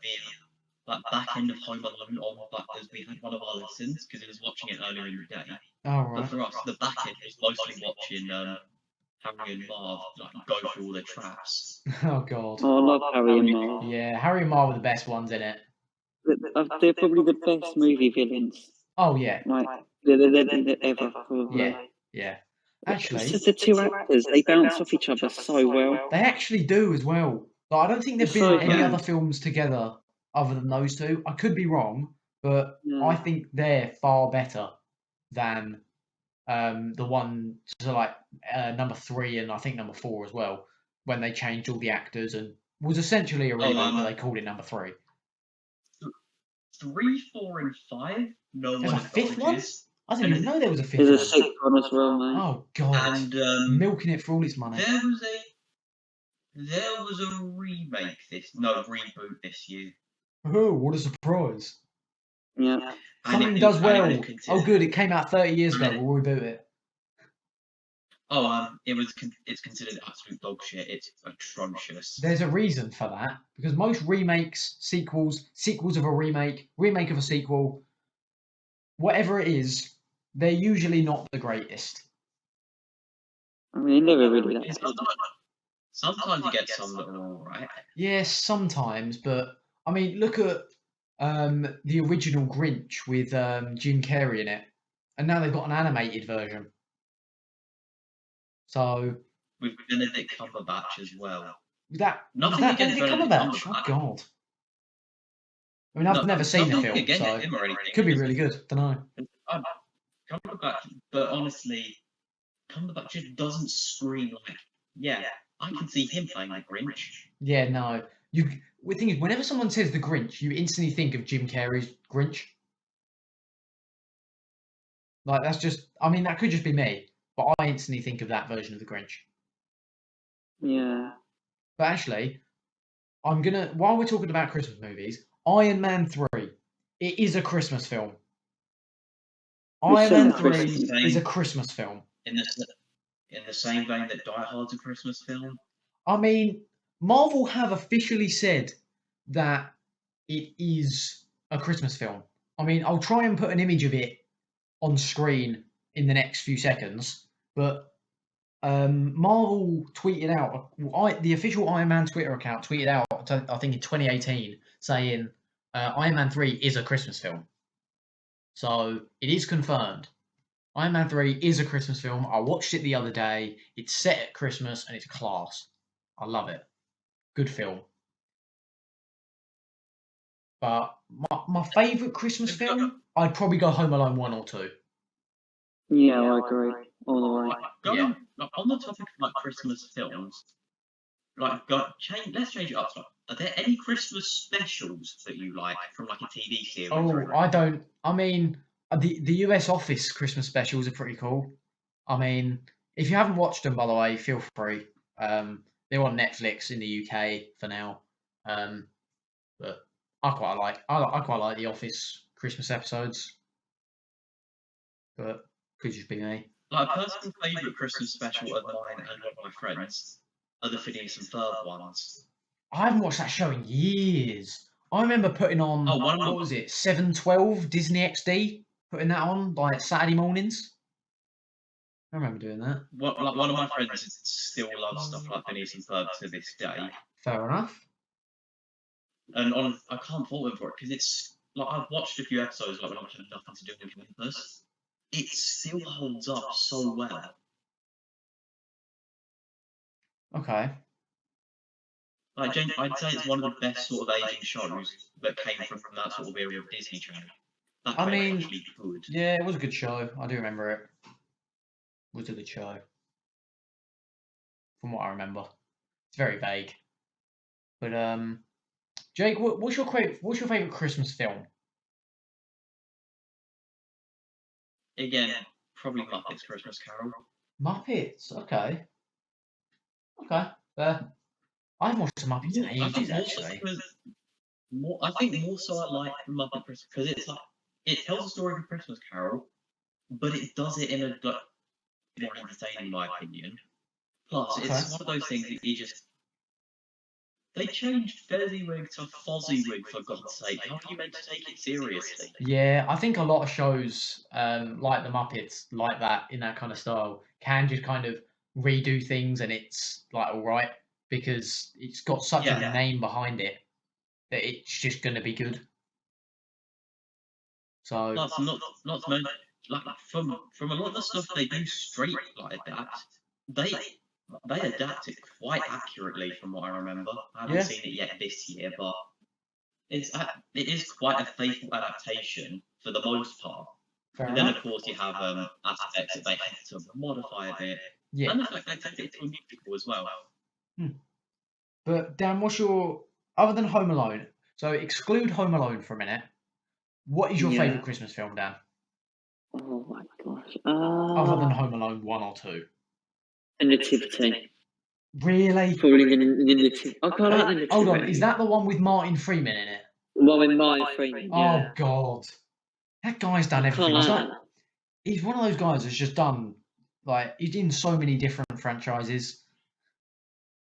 back end of Home Alone on as we had one of our lessons because he was watching it earlier in the day. All But right. for us, the back end was mostly watching Harry and Marv go through all their traps. Oh god. Oh, I love Harry and Marv. Yeah, Harry and Marv were the best ones in it. They're probably the best movie villains. Oh yeah. Like, they're ever, probably. Yeah. Yeah. Actually, The two actors, they bounce off each other so well. they actually do as well. Like, I don't think they've It's been so in any good. other films together other than those two. I could be wrong, but I Yeah. think they're far better than the one to like number 3 and I think number 4 as well, when they changed all the actors and was essentially a reboot, but they called it number 3. 3, 4, and 5. No There's one a fifth one? acknowledges. I didn't even know there was a fifth There's a one. sixth one as well, mate. Oh god, And milking it for all its money. there was a reboot this year. Oh, what a surprise! Yeah. Something does well. Oh considered. good, it came out 30 years ago. And We'll reboot it. It's considered absolute dog shit. It's atrocious. There's a reason for that because most remakes, sequels of a remake of a sequel, whatever it is, they're usually not the greatest. I mean, never really that bad. Sometimes you get some that are alright. Yes, sometimes, but I mean, look at the original Grinch with Jim Carrey in it, and now they've got an animated version. So With Benedict Cumberbatch as well. that Nothing that against Benedict Benedict Cumberbatch. Oh Cumberbatch. god. I mean, I've never seen the Nothing film, against so him or anything. could be really good. Don't know. Cumberbatch, but honestly, Cumberbatch just doesn't scream like, yeah, I can see him playing the Grinch. Yeah, no. The thing is, whenever someone says the Grinch, you instantly think of Jim Carrey's Grinch. Like that's just. I mean, that could just be me, but I instantly think of that version of the Grinch. Yeah. But actually, I'm gonna. While we're talking about Christmas movies, Iron Man 3, it is a Christmas film. Iron Man 3 is a Christmas film. In the same vein that Die Hard's a Christmas film. I mean, Marvel have officially said that it is a Christmas film. I mean, I'll try and put an image of it on screen in the next few seconds, but Marvel tweeted out, the official Iron Man Twitter account tweeted out, I think in 2018, saying Iron Man 3 is a Christmas film. So it is confirmed. Iron Man 3 is a Christmas film. I watched it the other day. It's set at Christmas and it's class. I love it. Good film. But my favourite Christmas film, I'd probably go Home Alone 1 or 2. Yeah, I agree. All the way. Yeah. On the topic of Christmas films, let's change it up. Are there any Christmas specials that you like from a TV series? Oh, I don't. I mean, the US Office Christmas specials are pretty cool. I mean, if you haven't watched them, by the way, feel free. They're on Netflix in the UK for now. But I quite like the Office Christmas episodes. But could just be me. A personal favourite Christmas special of mine and one of my friends are the Phineas and Ferb ones. I haven't watched that show in years. I remember putting on what was it, 7/12 Disney XD, putting that on Saturday mornings. I remember doing that. One of my friends still loves stuff like Phineas and Ferb to this day. Fair enough. And I can't fault him for it because it's I've watched a few episodes when I had nothing to do with campus. It still holds up so well. Okay. I'd say it's one of the best sort of aging shows that came from that sort of era of Disney Channel. I mean, actually good. Yeah, it was a good show. I do remember it. It was a good show. From what I remember. It's very vague. But Jake, what's your favourite Christmas film? Again, probably Muppets Christmas Carol. Muppets, okay. Okay, fair. I haven't watched the Muppets in ages, actually. I think more so I like Muppet Christmas because it tells the story of a Christmas Carol, but it does it in a more entertaining, in my opinion. Plus, Okay. it's one of those things that you just. They changed Fezziwig to Fozziwig, for God's sake. How are you meant to take it seriously? Yeah, I think a lot of shows like the Muppets, like that, in that kind of style, can just kind of redo things and it's like all right because it's got such a Yeah. name behind it that it's just going to be good. So Plus, not to mention, like from a lot of the stuff they do straight like that, they adapt it quite accurately from what I remember. I haven't Yeah. seen it yet this year, but it is quite a faithful adaptation for the most part. fair And then enough. of course you have aspects that they have to modify a bit, Yeah. and the fact they take it to a musical as well. But Dan, what's your other than Home Alone? So exclude Home Alone for a minute. What is your Yeah. favourite Christmas film, Dan? Oh my gosh. Other than Home Alone 1 or 2? The Nativity. Really? Probably the Nativity. I quite like the Nativity. Hold on, is that the one with Martin Freeman in it? Well, with Martin Freeman, yeah. Oh God, that guy's done I everything. can't He's, like like, he's one of those guys that's just done he's in so many different franchises.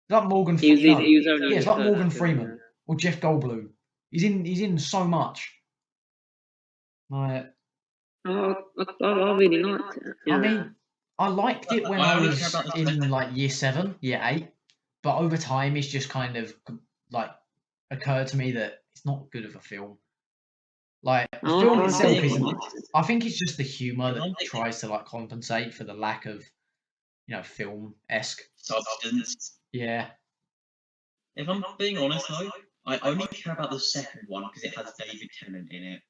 Like Morgan He was, Freeman. he was only Yeah, it's in like the Morgan first film, Freeman or Jeff Goldblum. He's in so much. Like, yeah. I really liked it. Yeah. I mean, I liked it when I I only was care about the in second- like year 7, year 8, but over time it's just kind of like occurred to me that it's not good of a film. Like the Oh, film I itself think- isn't. I think it's just the humour that One thing- tries to like compensate for the lack of, film-esque. substance. Yeah. If I'm being honest though, I only care about the second one because it has David Tennant in it.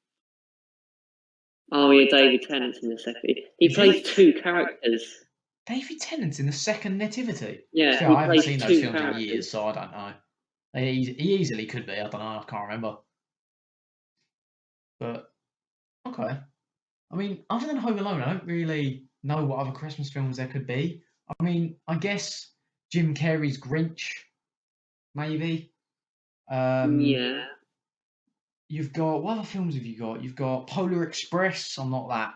Oh yeah, David Tennant's in the second. He plays two characters. David Tennant's in the second Nativity. Yeah, Still, he I haven't plays seen two those films in characters. years, so I don't know. He easily could be. I don't know. I can't remember. But okay. I mean, other than Home Alone, I don't really know what other Christmas films there could be. I mean, I guess Jim Carrey's Grinch, maybe. Yeah. You've got what other films have you got? You've got Polar Express. I'm not that.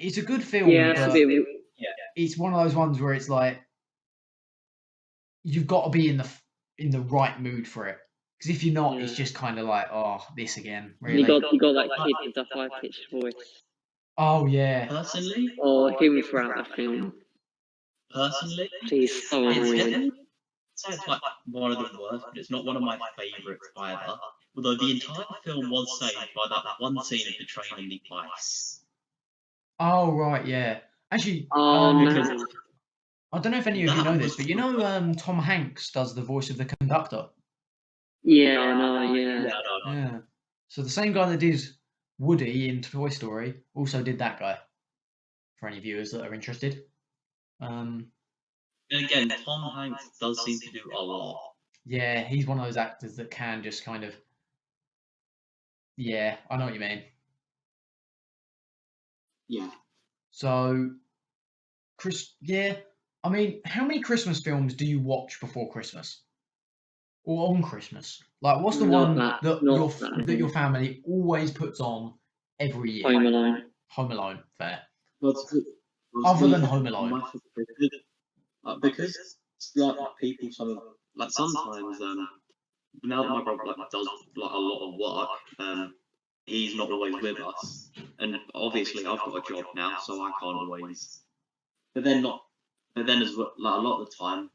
It's a good film, Yeah, it's a but bit of, it's one of those ones where it's like you've got to be in the right mood for it. Because if you're not, it's Yeah. just kind of like, oh, this again, really. you got that kid with the high pitched voice. Oh yeah. Personally, Or him throughout the film. it's He's so annoying. definitely it's like one of the worst, but it's not one of my favourites either. Although the entire film was saved by that one scene of the train in the ice. Oh right, yeah. Actually, Oh Because man. I don't know if any of you that know this, was but Tom Hanks does the voice of the Conductor. Yeah, I know, yeah. yeah, no. Yeah. So the same guy that did Woody in Toy Story also did that guy. For any viewers that are interested. And again, Tom Hanks does seem to do a lot. Yeah, he's one of those actors that can just kind of. Yeah, I know what you mean. Yeah. So, yeah. I mean, how many Christmas films do you watch before Christmas? Or on Christmas? Like, what's the Not one that- that not your that. that your family always puts on every year? Home Alone. Home Alone, fair. Other than Home Alone. Because like people sometimes now that my brother does like a lot of work, he's not always with us, and obviously I've got a job now, so I can't always. But then as well, like a lot of the time,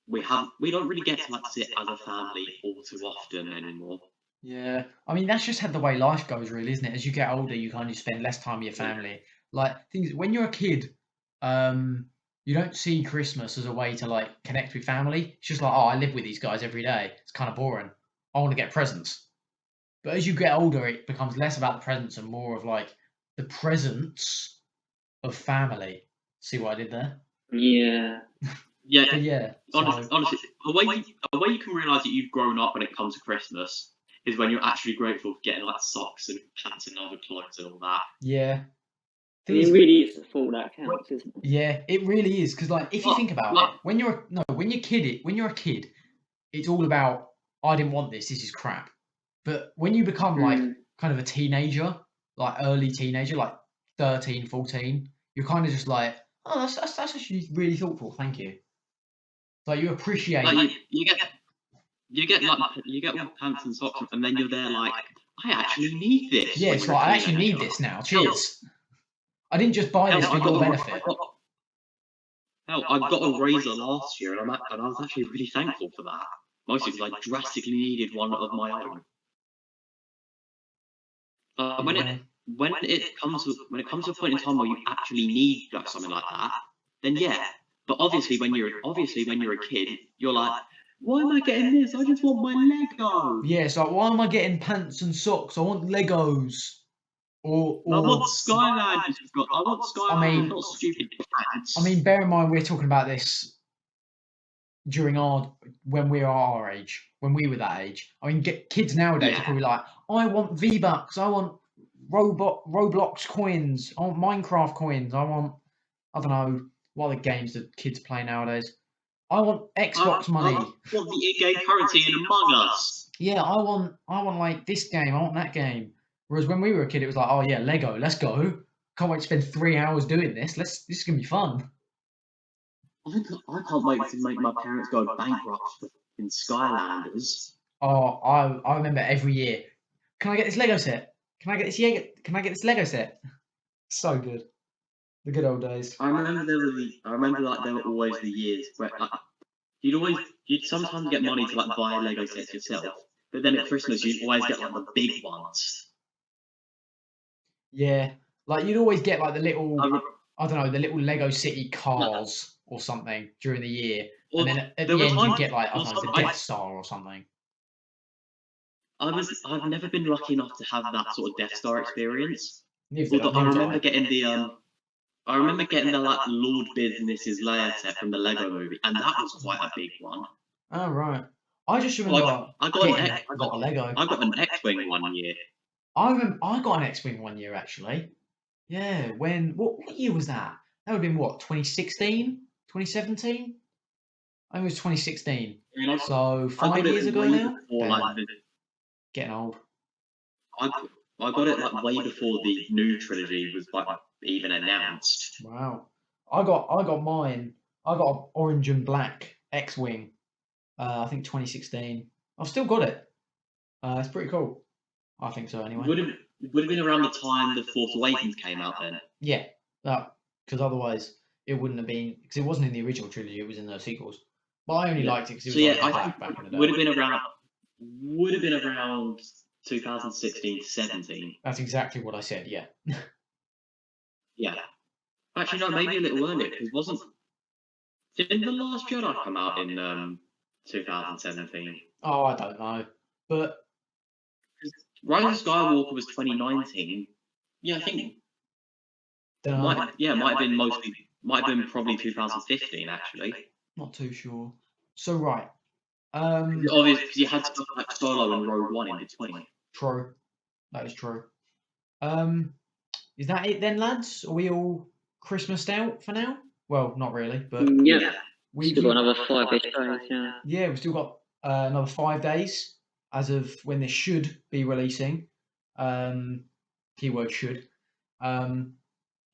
we don't really get to sit as a family all too often anymore. Yeah, I mean that's just how the way life goes, really, isn't it? As you get older, you kind of spend less time with your family. Like things when you're a kid, you don't see Christmas as a way to like connect with family. It's just like, oh, I live with these guys every day. It's kind of boring. I want to get presents. But as you get older, it becomes less about the presents and more of like the presence of family. See what I did there? Yeah. Yeah, But yeah, so, honestly, a way you can realise that you've grown up when it comes to Christmas is when you're actually grateful for getting like socks and pants and other clothes and all that. yeah. I mean, it really is the thought that counts, isn't it? Yeah, it really is because, like, if you think about it, when you're a kid, it's all about I didn't want this. This is crap. But when you become like kind of a teenager, like early teenager, like 13, 14, you're kind of just like, oh, that's actually really thoughtful. Thank you. Like you appreciate. Like you get all pants and socks, and then you're there like, I actually need this. Yeah, it's like I actually need this now. Cheers. I didn't just buy this for your benefit. I got a razor last year, and I was actually really thankful for that. Mostly because I drastically needed one of my own. When it comes to a point in time where you actually need like something like that, then yeah. But obviously when you're a kid, you're like, why am I getting this? I just want my Lego. Yeah, it's like, why am I getting pants and socks? I want Legos. Or I want Skylanders. I want Skylanders, not stupid pants. I mean, bear in mind we're talking about this during when we are our age, when we were that age. I mean, kids nowadays are probably like, I want V-Bucks, I want Roblox coins, I want Minecraft coins, I don't know, what other games that kids play nowadays. I want Xbox money. I want the in-game currency in Among Us. Yeah, I want like this game, I want that game. Whereas when we were a kid, it was like, oh yeah, Lego, let's go. Can't wait to spend 3 hours doing this. This is gonna be fun. I can't wait to make my parents go bankrupt in Skylanders. Oh, I remember every year. Can I get this Lego set? Can I get this Lego set? So good. The good old days. I remember there were always the years where you'd sometimes get money to like buy Lego sets yourself, but then at Christmas you'd always get like the big ones. Yeah, like you'd always get like the little, I don't know, the little Lego City cars or something during the year, and then at the end you'd get like, I don't know, the Death Star or something. I've never been lucky enough to have that sort of Death Star experience. Although I remember getting the like Lord Business's Leia set from the Lego movie, and that was quite a big one. Oh right, I just remember I got a Lego. I got an X-wing one year. I remember I got an X-wing one year actually. Yeah, what year was that? That would have been what, 2016, 2017? I think it was 2016. So 5 years ago now. Getting old. I got it like way before the new trilogy was like even announced. Wow. I got mine. I got an orange and black X-wing. I think 2016. I've still got it. It's pretty cool. I think so anyway. Would have been around the time the Force Awakens came out then. Yeah, because otherwise it wouldn't have been, because it wasn't in the original trilogy. It was in the sequels. But I only liked it because it was black back in the day. Would have been around 2016 to 17. That's exactly what I said. Yeah. Yeah. Actually, no, maybe a little earlier because didn't The Last Jedi come out in 2017? Oh, I don't know, but Rise of Skywalker was 2019. Yeah, I think. Might have been probably 2015 actually. Not too sure. So right. Obviously, because you had stuff like Solo and Rogue One in between. True. That is true. Is that it then, lads? Are we all Christmased out for now? Well, not really, but yeah. We've still got another 5 days. Yeah. Yeah, we've still got another 5 days as of when this should be releasing. Keyword should.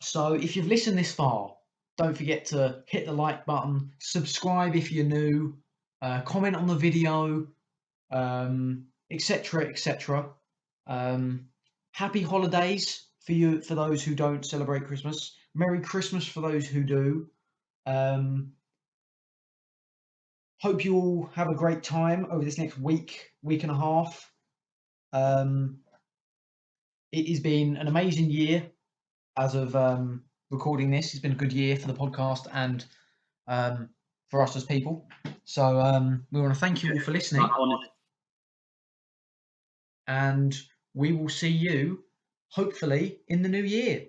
So if you've listened this far, don't forget to hit the like button, subscribe if you're new, comment on the video, etc., etc. Happy holidays for those who don't celebrate Christmas. Merry Christmas for those who do. Hope you all have a great time over this next week and a half. It has been an amazing year as of recording this. It's been a good year for the podcast and for us as people. So we want to thank you all for listening. And we will see you hopefully in the new year.